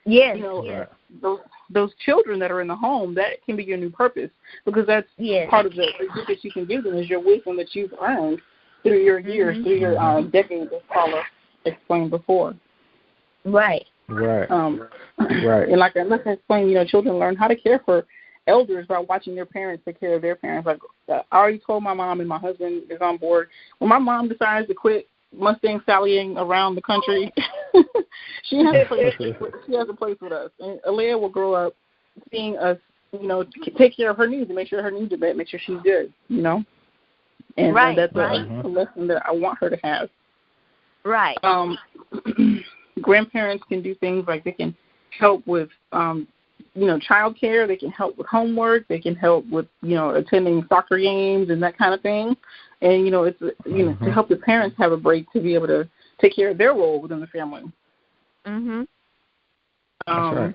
those children that are in the home, that can be your new purpose, because that's part of the gift that you can give them is your wisdom that you've earned through your years, through your decades, as Paula explained before. Right. And like I explained, children learn how to care for elders by watching their parents take care of their parents. Like I already told my mom, and my husband is on board. When my mom decides to quit Mustang sallying around the country, she has a place with us. And Alea will grow up seeing us, take care of her needs and make sure her needs are met, make sure she's good, And that's a lesson that I want her to have. Right. Grandparents can do things like they can help with, child care. They can help with homework. They can help with, attending soccer games and that kind of thing. And, it's, to help the parents have a break to be able to take care of their role within the family. That's right.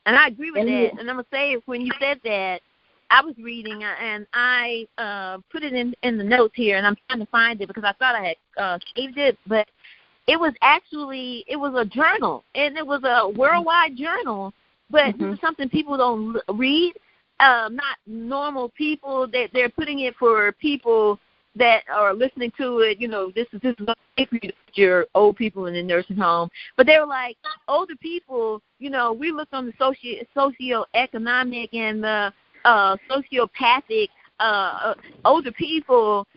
And I agree with that. And I'm going to say, when you said that, I was reading, and I put it in the notes here, and I'm trying to find it because I thought I had saved it, but it was a journal, and it was a worldwide journal, but this is something people don't read, not normal people. They're putting it for people that are listening to it, this is okay for you to put your old people in the nursing home. But they were like, older people, we look on the socioeconomic and the sociopathic. Older people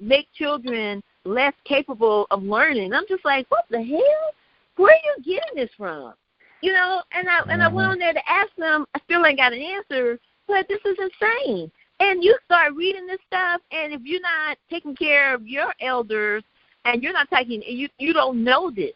make children less capable of learning. I'm just like, what the hell? Where are you getting this from? And I went on there to ask them. I still ain't got an answer, but this is insane. And you start reading this stuff, and if you're not taking care of your elders, and you're not taking, you don't know this.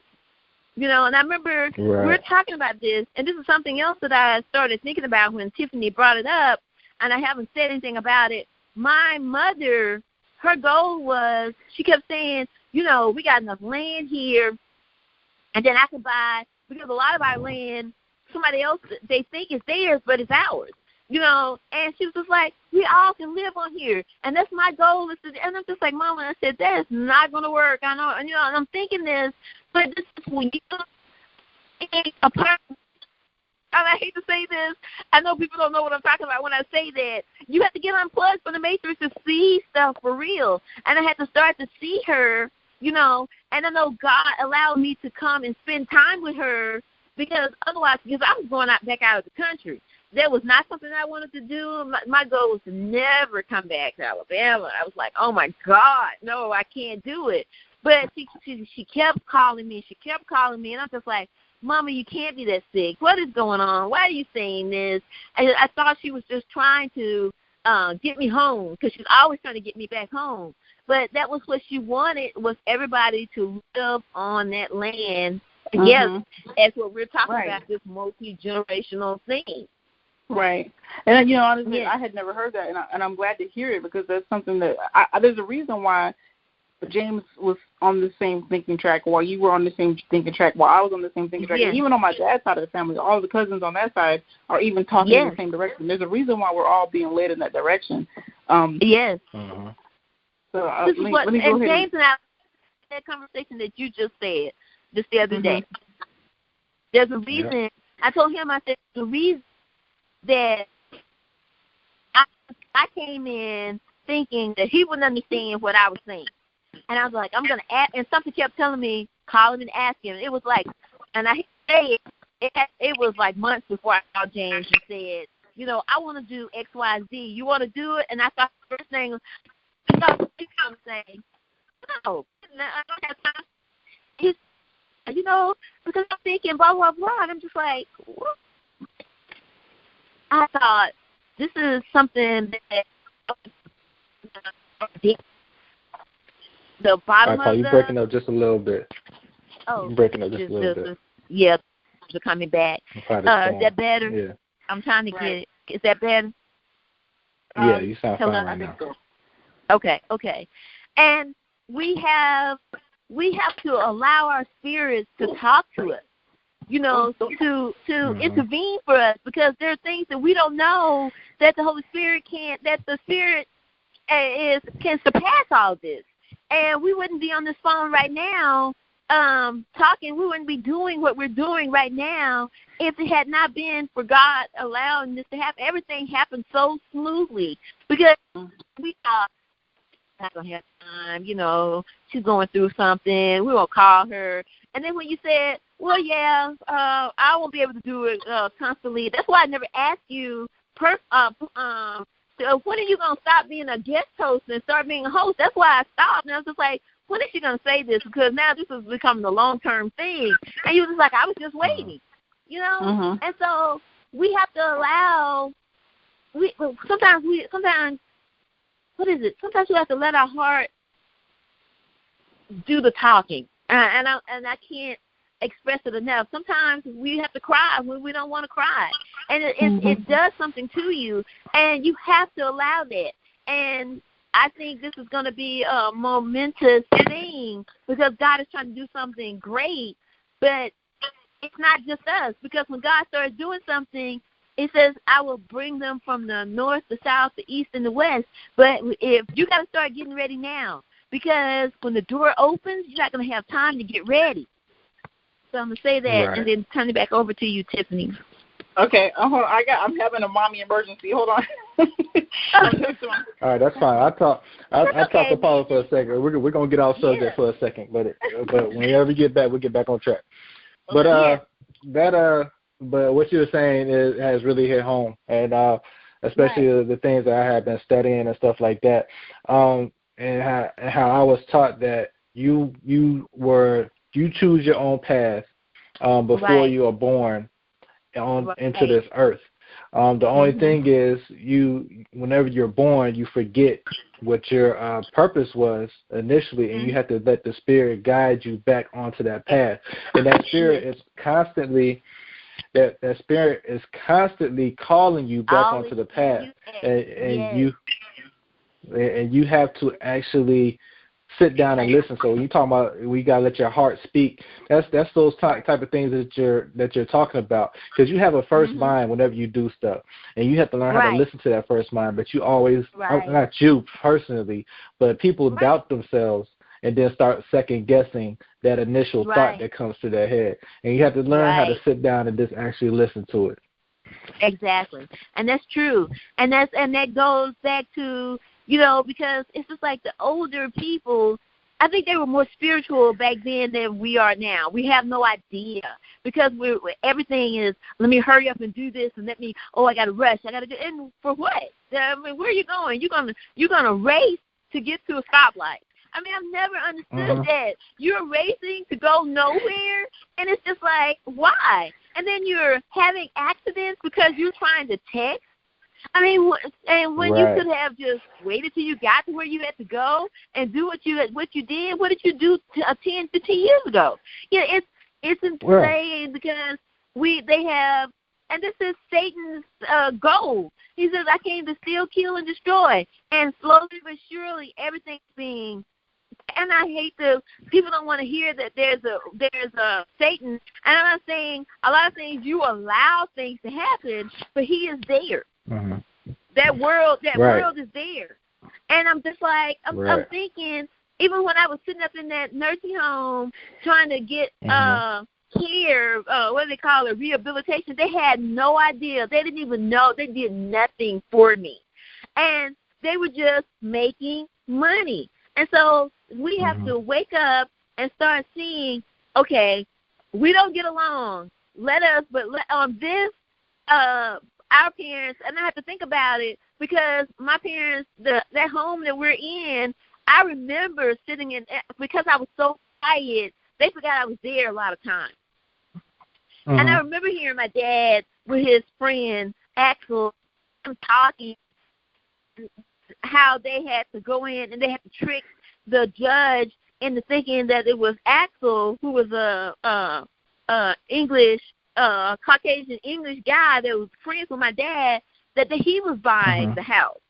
And I remember we were talking about this, and this is something else that I started thinking about when Tiffany brought it up, and I haven't said anything about it. My mother, her goal was, she kept saying, we got enough land here, and then I could buy, because a lot of our land, somebody else, they think it's theirs, but it's ours. And she was just like, we all can live on here, and that's my goal. And I'm just like, Mama, I said, that is not going to work. I know, and I'm thinking this, but this is when you a part. And I hate to say this. I know people don't know what I'm talking about when I say that. You have to get unplugged from the matrix to see stuff for real. And I had to start to see her, and I know God allowed me to come and spend time with her because otherwise, because I was going back out of the country. That was not something I wanted to do. My goal was to never come back to Alabama. I was like, oh, my God, no, I can't do it. But she kept calling me. She kept calling me, and I'm just like, Mama, you can't be that sick. What is going on? Why are you saying this? I thought she was just trying to get me home because she's always trying to get me back home. But that was what she wanted, was everybody to live on that land. And yes, that's what we're talking about, this multi-generational thing. Right. And, honestly, I had never heard that, and I'm glad to hear it because that's something that there's a reason why James was on the same thinking track while you were on the same thinking track while I was on the same thinking track. And even on my dad's side of the family, all the cousins on that side are even talking in the same direction. There's a reason why we're all being led in that direction. Yes. So let me go ahead. James and I had that conversation that you just said just the other day. There's a reason. I told him, I said, the reason that I came in thinking that he wouldn't understand what I was saying. And I was like, I'm going to ask, and something kept telling me, call him and ask him. It was like, and I say it was like months before I called James and said, I want to do X, Y, Z. You want to do it? And I thought the first thing, he's going to say, no, I don't have time. He's, because I'm thinking blah, blah, blah. And I'm just like, what? I thought this is something that the bottom of you're breaking up just a little bit. Oh, you're breaking up just a little bit. Yeah, they're coming back. Is that better? Yeah. I'm trying to get it. Is that better? Yeah, you sound fine right now. Okay. And we have to allow our spirits to talk to us. To intervene for us, because there are things that we don't know that the Holy Spirit can't, that the Spirit can surpass all this. And we wouldn't be on this phone right now talking. We wouldn't be doing what we're doing right now if it had not been for God allowing this to happen. Everything happened so smoothly because we thought, not going to have time, she's going through something. We won't call her. And then when you said, well, I won't be able to do it constantly. That's why I never asked you, so when are you going to stop being a guest host and start being a host? That's why I stopped. And I was just like, when is she going to say this? Because now this is becoming a long-term thing. And you was just like, I was just waiting, And so we have to allow, sometimes what is it? Sometimes we have to let our heart do the talking. And I can't express it enough. Sometimes we have to cry when we don't want to cry. And it does something to you, and you have to allow that. And I think this is going to be a momentous thing because God is trying to do something great, but it's not just us, because when God starts doing something, it says, I will bring them from the north, the south, the east, and the west. But if you got to start getting ready now, because when the door opens, you're not going to have time to get ready. So I'm going to say that and then turn it back over to you, Tiffany. Okay. Hold on. I'm having a mommy emergency. Hold on. All right, that's fine. I talked to Paula for a second. We're gonna get off subject for a second, but whenever we get back, we'll get back on track. But but what you were saying has really hit home, and especially the things that I have been studying and stuff like that, and how I was taught that you choose your own path before you are born into this earth. The only thing is, whenever you're born, you forget what your purpose was initially, and you have to let the Spirit guide you back onto that path. And that Spirit is constantly that Spirit is constantly calling you back onto the path, and you have to actually sit down and listen. So when you talk about we gotta let your heart speak, that's those type of things that you're talking about, because you have a first mind whenever you do stuff, and you have to learn how to listen to that first mind. But you always, not you personally, but people doubt themselves and then start second guessing that initial thought that comes to their head, and you have to learn how to sit down and just actually listen to it. Exactly, and that's true, and that goes back to, because it's just like the older people, I think they were more spiritual back then than we are now. We have no idea, because everything is, let me hurry up and do this, and I got to rush. I got to do, and for what? I mean, where are you going? You're gonna race to get to a stoplight. I mean, I've never understood that. You're racing to go nowhere, and it's just like, why? And then you're having accidents because you're trying to text. I mean, and when you could have just waited till you got to where you had to go and do what you did. What did you do 10, 15 years ago? It's insane, because they have, and this is Satan's goal. He says, I came to steal, kill, and destroy. And slowly but surely, everything's being. And I hate people don't want to hear that there's a Satan. And I'm not saying a lot of things you allow things to happen, but he is there. That world is there. And I'm just like, I'm thinking, even when I was sitting up in that nursing home trying to get care, what do they call it, rehabilitation, they had no idea. They didn't even know. They did nothing for me. And they were just making money. And so we have to wake up and start seeing, okay, we don't get along. On this, our parents, and I have to think about it, because my parents, that home that we're in, I remember sitting in, because I was so quiet, they forgot I was there a lot of times. And I remember hearing my dad with his friend Axel talking, how they had to go in and they had to trick the judge into thinking that it was Axel, who was a Caucasian English guy that was friends with my dad, that he was buying the house.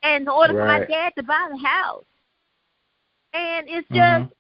And in order for my dad to buy the house. And it's just,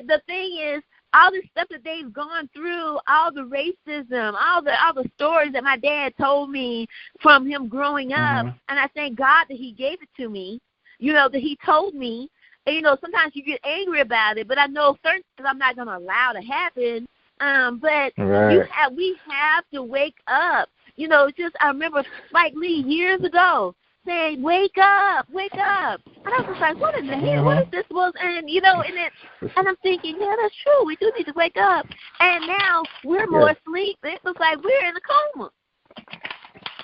the thing is, all the stuff that they've gone through, all the racism, all the stories that my dad told me from him growing up, and I thank God that he gave it to me, that he told me. And, sometimes you get angry about it, but I know certain things I'm not going to allow to happen. But we have to wake up. I remember Spike Lee years ago saying, wake up. And I was just like, what in the hell? What is this? And I'm thinking, yeah, that's true. We do need to wake up. And now we're more asleep. It looks like we're in a coma.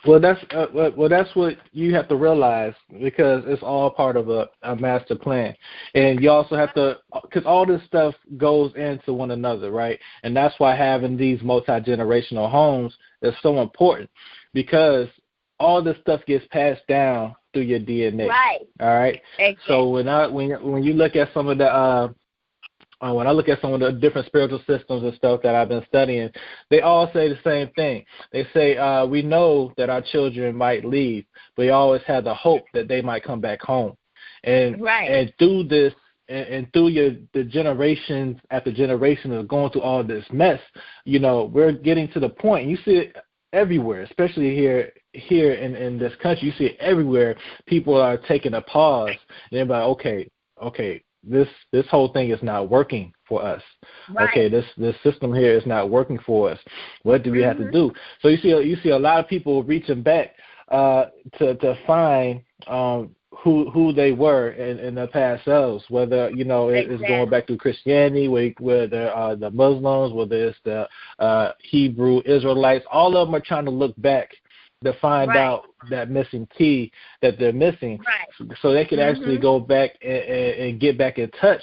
Well, that's what you have to realize, because it's all part of a master plan. And you also have to, because all this stuff goes into one another, right? And that's why having these multi-generational homes is so important, because all this stuff gets passed down through your DNA. Right. All right. Exactly. So when you look at some of the when I look at some of the different spiritual systems and stuff that I've been studying, they all say the same thing. They say, we know that our children might leave, but we always have the hope that they might come back home. And through this, and through the generations after generation of going through all this mess, we're getting to the point, you see it everywhere, especially here in this country. You see it everywhere. People are taking a pause, and they're like, okay, this whole thing is not working for us. Right. Okay, this system here is not working for us. What do we have to do? So you see a lot of people reaching back to find who they were in their past selves, whether it's going back to Christianity, whether the Muslims, whether it's the Hebrew Israelites. All of them are trying to look back to find out that missing key that they're missing, so they can actually go back and get back in touch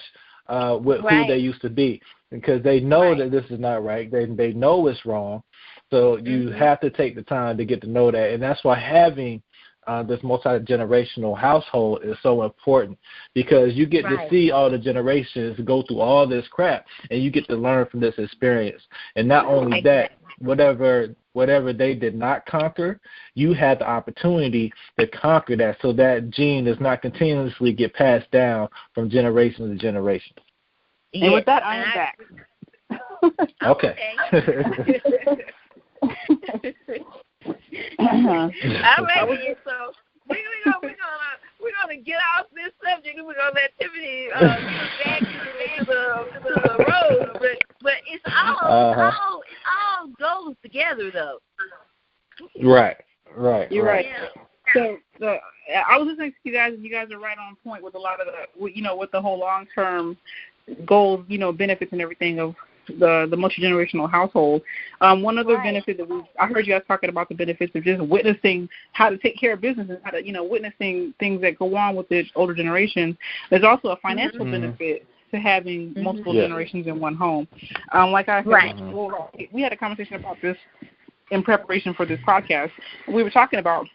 with who they used to be, because they know that this is not right. They know it's wrong. So you have to take the time to get to know that, and that's why having this multi-generational household is so important, because you get to see all the generations go through all this crap, and you get to learn from this experience. And not only that, whatever they did not conquer, you had the opportunity to conquer that, so that gene does not continuously get passed down from generation to generation. And with that, I am back. Okay. All right, so we're gonna get off this subject, and we're gonna let Tiffany get back to the road. But it's all it all goes together, though. Right. You're right. Yeah. So I was listening to you guys, and you guys are right on point with a lot of the, with the whole long-term goals, benefits and everything of the multi-generational household. One other benefit that I heard you guys talking about, the benefits of just witnessing how to take care of business and how to, witnessing things that go on with the older generations. There's also a financial benefit to having multiple generations in one home. Like I said, we had a conversation about this in preparation for this podcast. We were talking about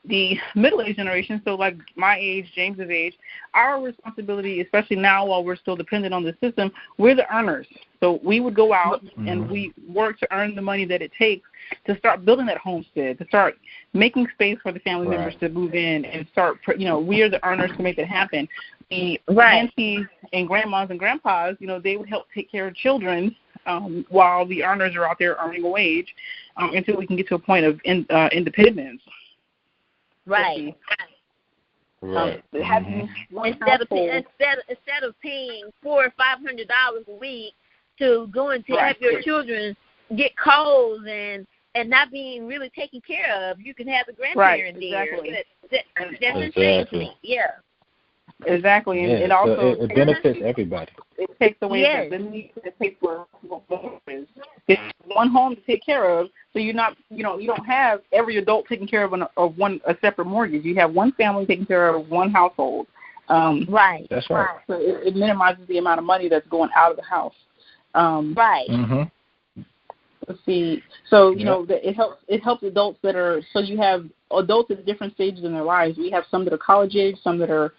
the middle-aged generation, so like my age, James's age, our responsibility, especially now while we're still dependent on the system, we're the earners. So we would go out and we work to earn the money that it takes to start building that homestead, to start making space for the family members to move in and start, we are the earners to make that happen. The aunties and grandmas and grandpas, they would help take care of children while the earners are out there earning a wage until we can get to a point of independence. Right. Instead of paying $400 or $500 a week to go and to have your children get colds and not being really taken care of, you can have the grandparent there. That's insane to me. Yeah. Exactly, and it also it benefits everybody. It takes away the need to take for it's one home to take care of, so you're not, you don't have every adult taking care of a separate mortgage. You have one family taking care of one household. That's right. So it minimizes the amount of money that's going out of the house. Let's see. So it helps adults that are, so you have adults at different stages in their lives. We have some that are college age, some that are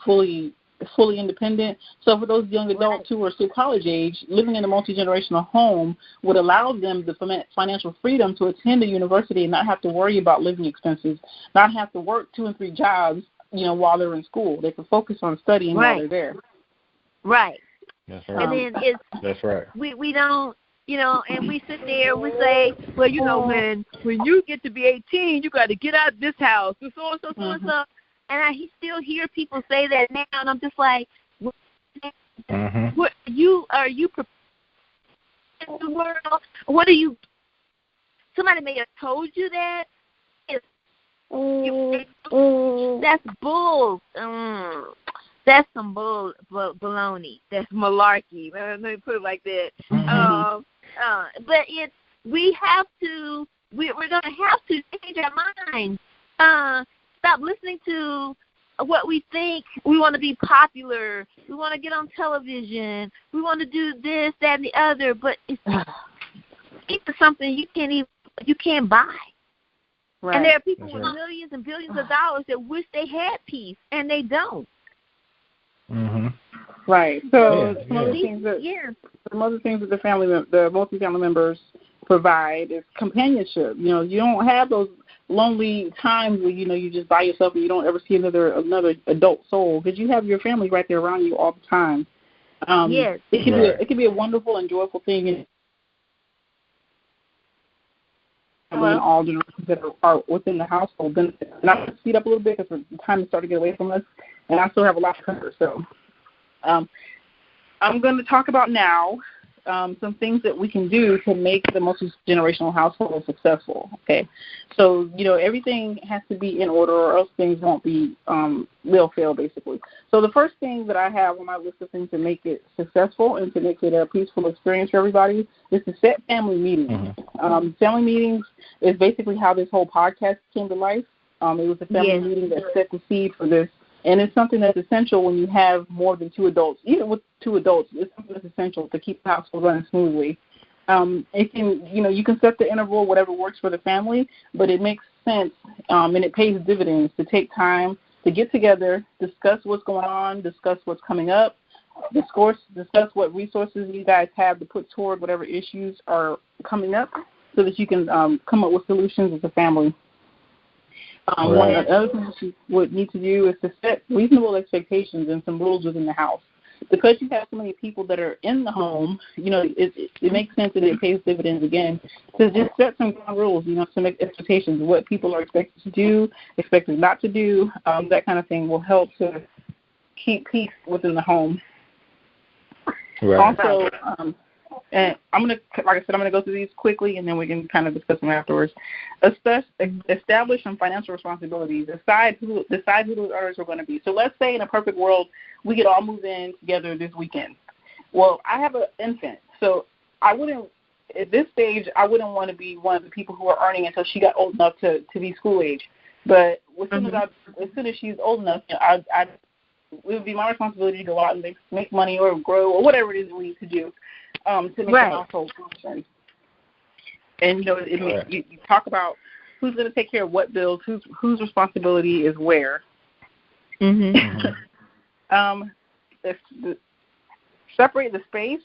fully independent. So for those young adults who are still college age, living in a multi-generational home would allow them the financial freedom to attend a university and not have to worry about living expenses, not have to work 2 and 3 jobs, while they're in school. They can focus on studying while they're there. Right. That's right. And then that's right. We don't, and we sit there and we say, well, when you get to be 18, you got to get out of this house, and so and so, so and so. And I still hear people say that now, and I'm just like, what are you prepared in the world? What are you? Somebody may have told you that. That's bull. That's some baloney. That's malarkey. Let me put it like that. But we're going to have to change our minds. Stop listening to what we think. We want to be popular. We want to get on television. We want to do this, that, and the other. But it's something you can't buy. Right. And there are people with millions and billions of dollars that wish they had peace, and they don't. Right. So some other things that the multi-family members provide is companionship. You don't have those lonely times where you just by yourself and you don't ever see another adult soul, because you have your family right there around you all the time. It can be a wonderful and joyful thing. And all generations that are within the household. And I'm going to speed up a little bit because the time is starting to get away from us, and I still have a lot to cover. So I'm going to talk about now some things that we can do to make the multi-generational household successful, okay? So, everything has to be in order or else things won't be, they'll fail, basically. So the first thing that I have on my list of things to make it successful and to make it a peaceful experience for everybody is to set family meetings. Mm-hmm. Family meetings is basically how this whole podcast came to life. It was a family meeting that set the seed for this. And it's something that's essential when you have more than two adults. Even with two adults, it's something that's essential to keep the household running smoothly. It can, you can set the interval, whatever works for the family, but it makes sense and it pays dividends to take time to get together, discuss what's going on, discuss what's coming up, discuss what resources you guys have to put toward whatever issues are coming up so that you can come up with solutions as a family. One of the other things you would need to do is to set reasonable expectations and some rules within the house. Because you have so many people that are in the home, it makes sense and it pays dividends again to just set some ground rules, some expectations, what people are expected to do, expected not to do, that kind of thing will help to keep within the home. Right. Also, and I'm going to go through these quickly, and then we can kind of discuss them afterwards. Establish some financial responsibilities. Decide who those earners are going to be. So let's say in a perfect world, we could all move in together this weekend. Well, I have an infant, so at this stage, I wouldn't want to be one of the people who are earning until she got old enough to be school age. But as soon as she's old enough, it would be my responsibility to go out and make money or grow or whatever it is we need to do. To make the household function. And, you talk about who's going to take care of what bills, whose responsibility is where. Mm-hmm. Separate the space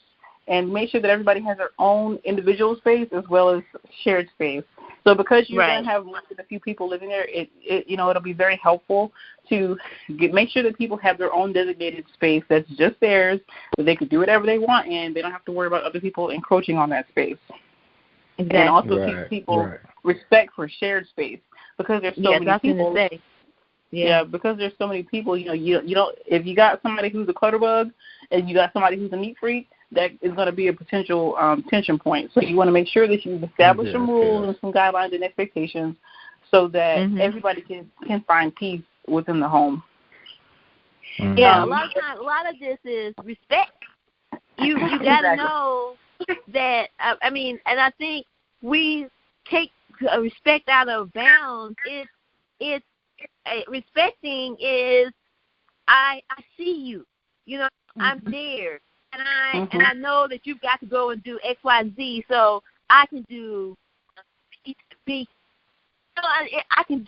and make sure that everybody has their own individual space as well as shared space. So because you're going to have less than a few people living there, it'll be very helpful to make sure that people have their own designated space that's just theirs, that they can do whatever they want in. They don't have to worry about other people encroaching on that space. Exactly. And also teach people respect for shared space because there's so many people. Because there's so many people. You don't. If you got somebody who's a clutterbug and you got somebody who's a neat freak, that is going to be a potential tension point. So you want to make sure that you establish some rules and some guidelines and expectations so that everybody can find peace within the home. Mm-hmm. Yeah, a lot of this is respect. You got to know that, and I think we take respect out of bounds. It's respecting is I see you. I'm there. And I know that you've got to go and do X, Y, and Z, so I can do B. I can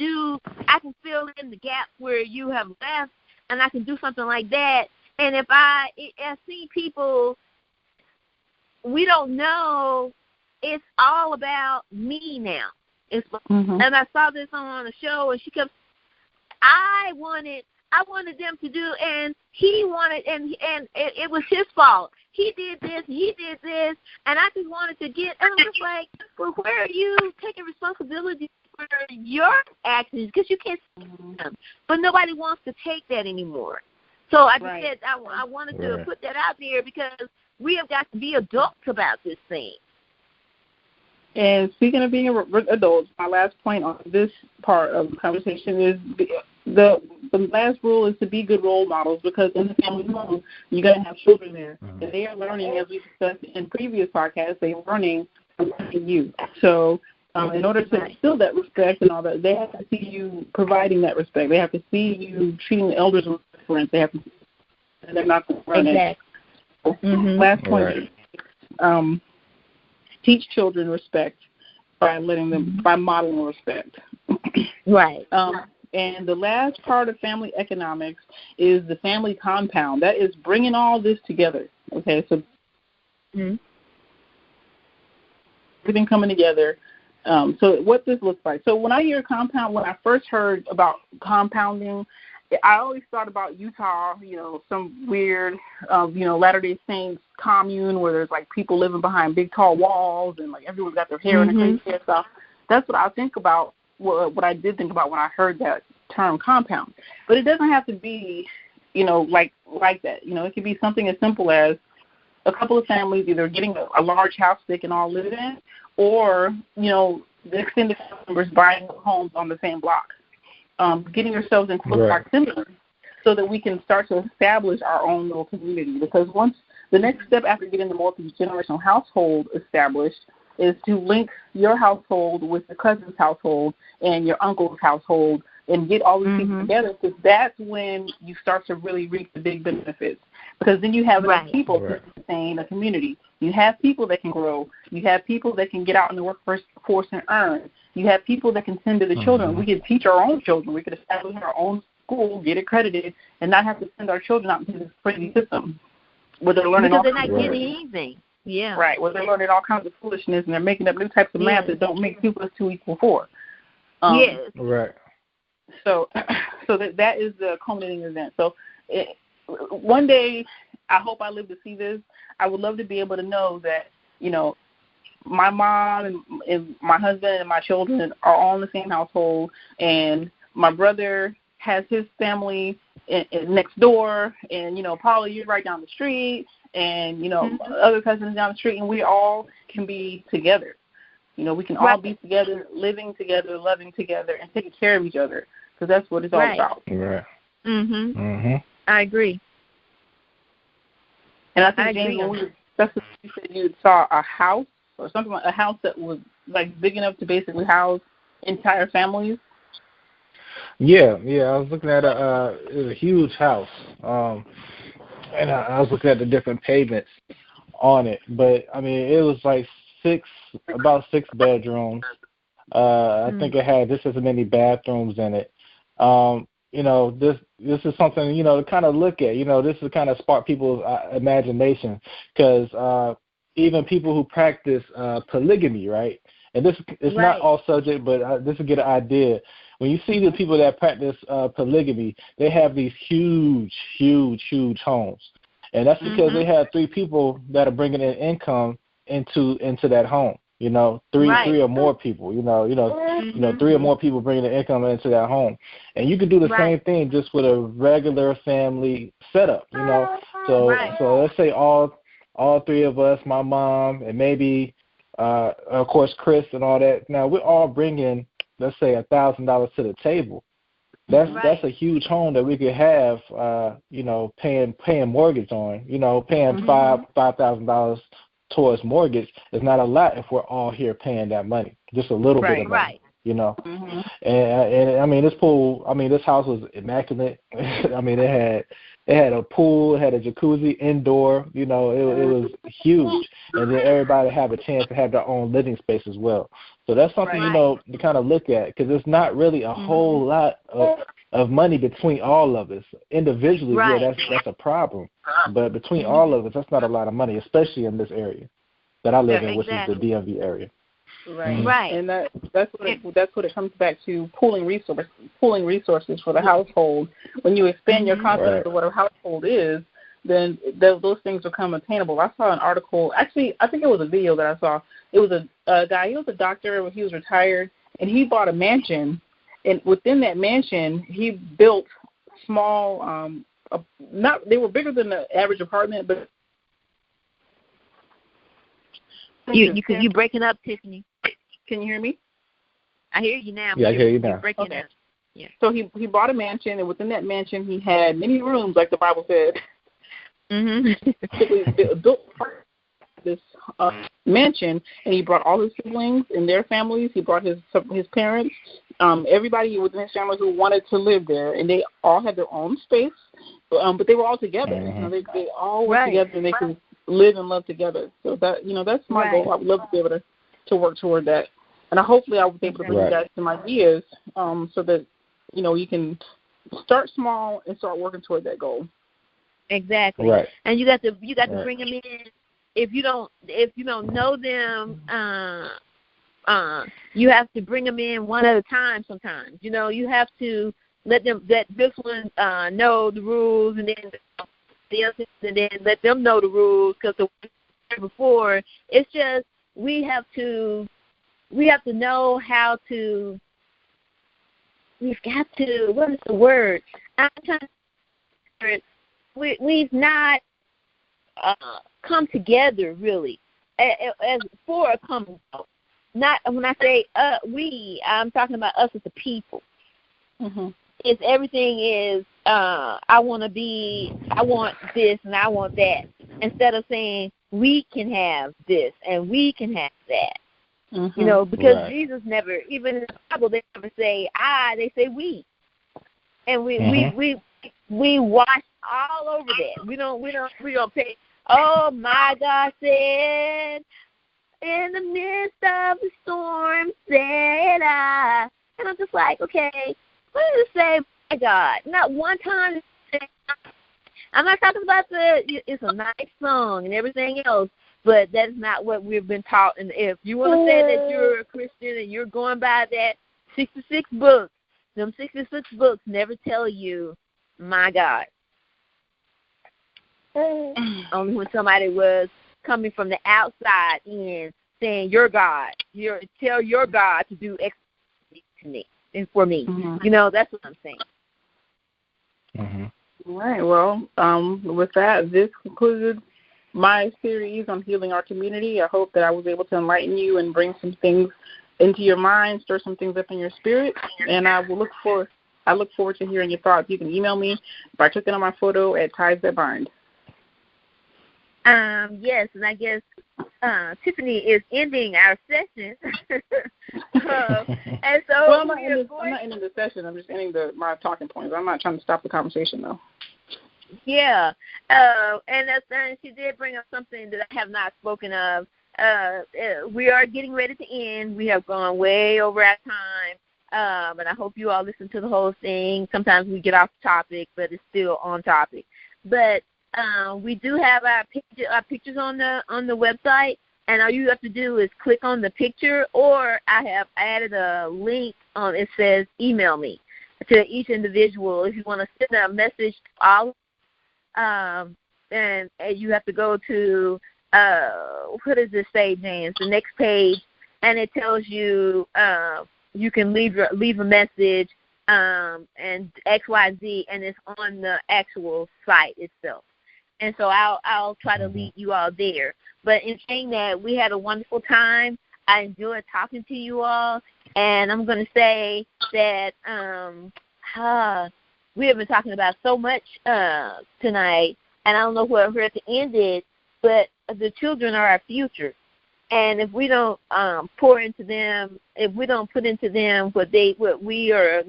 fill in the gaps where you have left, and I can do something like that. And if I see people, we don't know. It's all about me now. And I saw this on a show, and she kept. I wanted them to do, and he wanted, and it was his fault. He did this, and I just wanted to get, and I'm just like, well, where are you taking responsibility for your actions? Because you can't see them. But nobody wants to take that anymore. So I just said I wanted to put that out there because we have got to be adults about this thing. And speaking of being adults, my last point on this part of the conversation is the last rule is to be good role models because in the family home, you're going to have children there. Mm-hmm. And they are learning, as we discussed in previous podcasts, they're learning from you. So in order to instill that respect and all that, they have to see you providing that respect. They have to see you treating the elders with deference. They have to see that they're not going to run it. Mm-hmm. Last point is, teach children respect by modeling respect. Right. And the last part of family economics is the family compound. That is bringing all this together. Okay, so everything coming together. So what this looks like. So when I hear compound, when I first heard about compounding, I always thought about Utah, some weird, Latter-day Saints commune where there's like people living behind big tall walls and like everyone's got their hair in a crazy hairstyle. That's what I think about. What I did think about when I heard that term compound. But it doesn't have to be, like that. It could be something as simple as a couple of families either getting a large house they can all live in, or, the extended family members buying homes on the same block, getting yourselves in close proximity so that we can start to establish our own little community. Because once the next step after getting the multi-generational household established is to link your household with your cousin's household and your uncle's household and get all these things together, because that's when you start to really reap the big benefits. Because then you have enough people to sustain a community. You have people that can grow. You have people that can get out in the workforce and earn. You have people that can tend to the children. We can teach our own children. We could establish our own school, get accredited, and not have to send our children out into this crazy system where they're learning because they're not getting anything. Yeah. Right, where they're learning all kinds of foolishness and they're making up new types of math that don't make 2 + 2 = 4. Yes. Right. So that is the culminating event. So one day, I hope I live to see this. I would love to be able to know that, my mom and my husband and my children are all in the same household, and my brother has his family next door, and, Paula, you're right down the street, and, other cousins down the street, and we all can be together. We can all be together, living together, loving together, and taking care of each other, because that's what it's all about. Right. I agree. And I think, James, that's what you said, you saw a house or something, like a house that was, like, big enough to basically house entire families. Yeah. I was looking at it was a huge house, and I was looking at the different pavements on it. But I mean, it was like about 6 bedrooms. I think it had just as many bathrooms in it. This is something to kind of look at. This is kind of spark people's imagination, because even people who practice polygamy, right? And this is not all subject, but this will get an idea. When you see the people that practice polygamy, they have these huge homes, and that's because they have 3 people that are bringing in income into that home. Three or more people. 3 or more people bringing the income into that home, and you can do the same thing just with a regular family setup. So let's say all 3 of us, my mom, and maybe of course Chris and all that. Now we're all bringing, let's say, $1,000 to the table. That's a huge home that we could have, paying mortgage on. Paying $5,000 towards mortgage is not a lot if we're all here paying that money, just a little bit of money. And I mean, this house was immaculate. I mean, it had a pool, it had a jacuzzi indoor. It was huge, and then everybody have a chance to have their own living space as well. So that's something to kind of look at, because it's not really a whole lot of money between all of us individually. Yeah, that's a problem, but between all of us, that's not a lot of money, especially in this area that I live in, which is the DMV area. Right. And that's what it comes back to, pooling resources for the household. When you expand your concept of what a household is, then those things become attainable. I saw an article, actually, I think it was a video that I saw. It was a guy, he was a doctor, he was retired, and he bought a mansion, and within that mansion, he built small, they were bigger than the average apartment, but you breaking up, Tiffany. Can you hear me? I hear you now. Yeah, I hear you now. You're breaking up. Yeah. So he bought a mansion, and within that mansion, he had many rooms, like the Bible said. He built this mansion, and he brought all his siblings and their families. He brought his parents, everybody within his family who wanted to live there, and they all had their own space, but they were all together. They all were together, and they could live and love together. So that's my goal. I would love to be able to work toward that, and hopefully I will be able to bring you guys some ideas, so that you can start small and start working toward that goal. Exactly. Right. And you got to bring them in. If you don't know them, you have to bring them in one at a time. Sometimes, you have to let this one know the rules, and then the other, and then let them know the rules. Because before, it's just we have to know how to. We've got to. What is the word? I'm trying to. We've not come together, really, as for a common goal. Not when I say we, I'm talking about us as a people. Mm-hmm. It's everything is I want this and I want that, instead of saying we can have this and we can have that. Mm-hmm. You know, because Right. Jesus never, even in the Bible, they never say I, they say we. And we wash all over that. We don't pay. Oh my God said, in the midst of the storm said I. And I'm just like, okay, what does it say, my God? Not one time. I'm not talking about it's a nice song and everything else, but that is not what we've been taught. And if you want to say that you're a Christian and you're going by that 66 books, them 66 books never tell you, my God. Only when somebody was coming from the outside in saying, your God, tell your God to do X to me and for me. Mm-hmm. You know, that's what I'm saying. Mm-hmm. All right. Well, with that, this concluded my series on healing our community. I hope that I was able to enlighten you and bring some things into your mind, stir some things up in your spirit. And I look forward to hearing your thoughts. You can email me by clicking on my photo at Ties That Bind. Yes, and I guess Tiffany is ending our session. And so well, I'm not ending the session. I'm just ending my talking points. I'm not trying to stop the conversation, though. Yeah, and she did bring up something that I have not spoken of. We are getting ready to end. We have gone way over our time, and I hope you all listen to the whole thing. Sometimes we get off topic, but it's still on topic. But we do have our pictures on the website, and all you have to do is click on the picture, or I have added a link on it says email me to each individual if you want to send a message to all. And you have to go to what does it say, James? The next page, and it tells you you can leave a message and XYZ, and it's on the actual site itself. And so I'll try to lead you all there. But in saying that, we had a wonderful time. I enjoyed talking to you all, and I'm going to say that we have been talking about so much tonight, and I don't know where to end it, but the children are our future. And if we don't pour into them, if we don't put into them what we are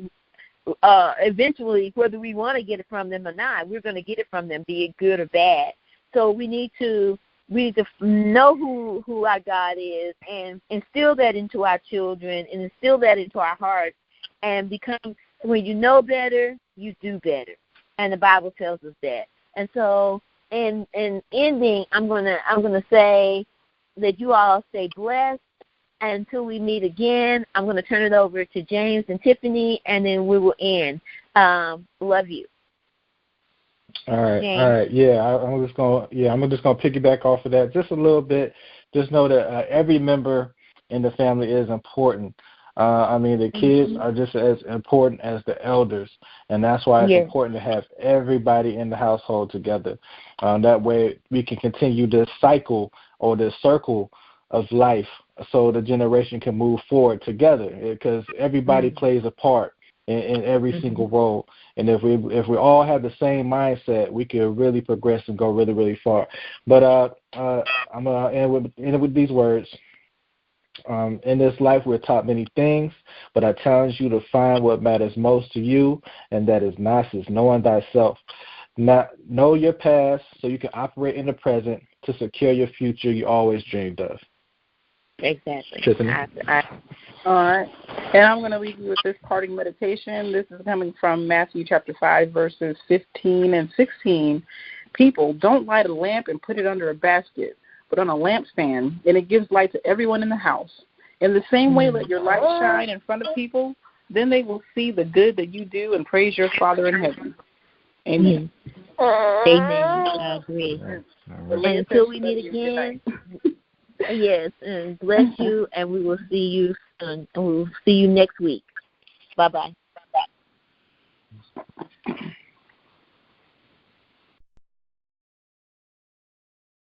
eventually, whether we want to get it from them or not, we're going to get it from them, be it good or bad. So we need to know who our God is and instill that into our children and instill that into our hearts and become, when you know better, you do better. And the Bible tells us that. And so in ending, I'm gonna say that you all stay blessed. And until we meet again, I'm going to turn it over to James and Tiffany, and then we will end. Love you. All right. James. All right. Yeah, I'm just gonna piggyback off of that just a little bit. Just know that every member in the family is important. The kids are just as important as the elders, and that's why it's important to have everybody in the household together. That way we can continue this cycle or this circle of life so the generation can move forward together, because everybody plays a part in every single role. And if we all have the same mindset, we can really progress and go really, really far. But I'm going to end with these words. In this life, we're taught many things, but I challenge you to find what matters most to you, and that is Gnosis, knowing thyself. Know your past so you can operate in the present to secure your future you always dreamed of. Exactly. Tiffany? All right. And I'm going to leave you with this parting meditation. This is coming from Matthew chapter 5, verses 15 and 16. People, don't light a lamp and put it under a basket, but on a lampstand, and it gives light to everyone in the house. In the same way, let your light shine in front of people. Then they will see the good that you do and praise your Father in heaven. Amen. Amen. I agree. And until we meet again, yes, and bless you, and we will see you soon. And we will see you next week. Bye-bye.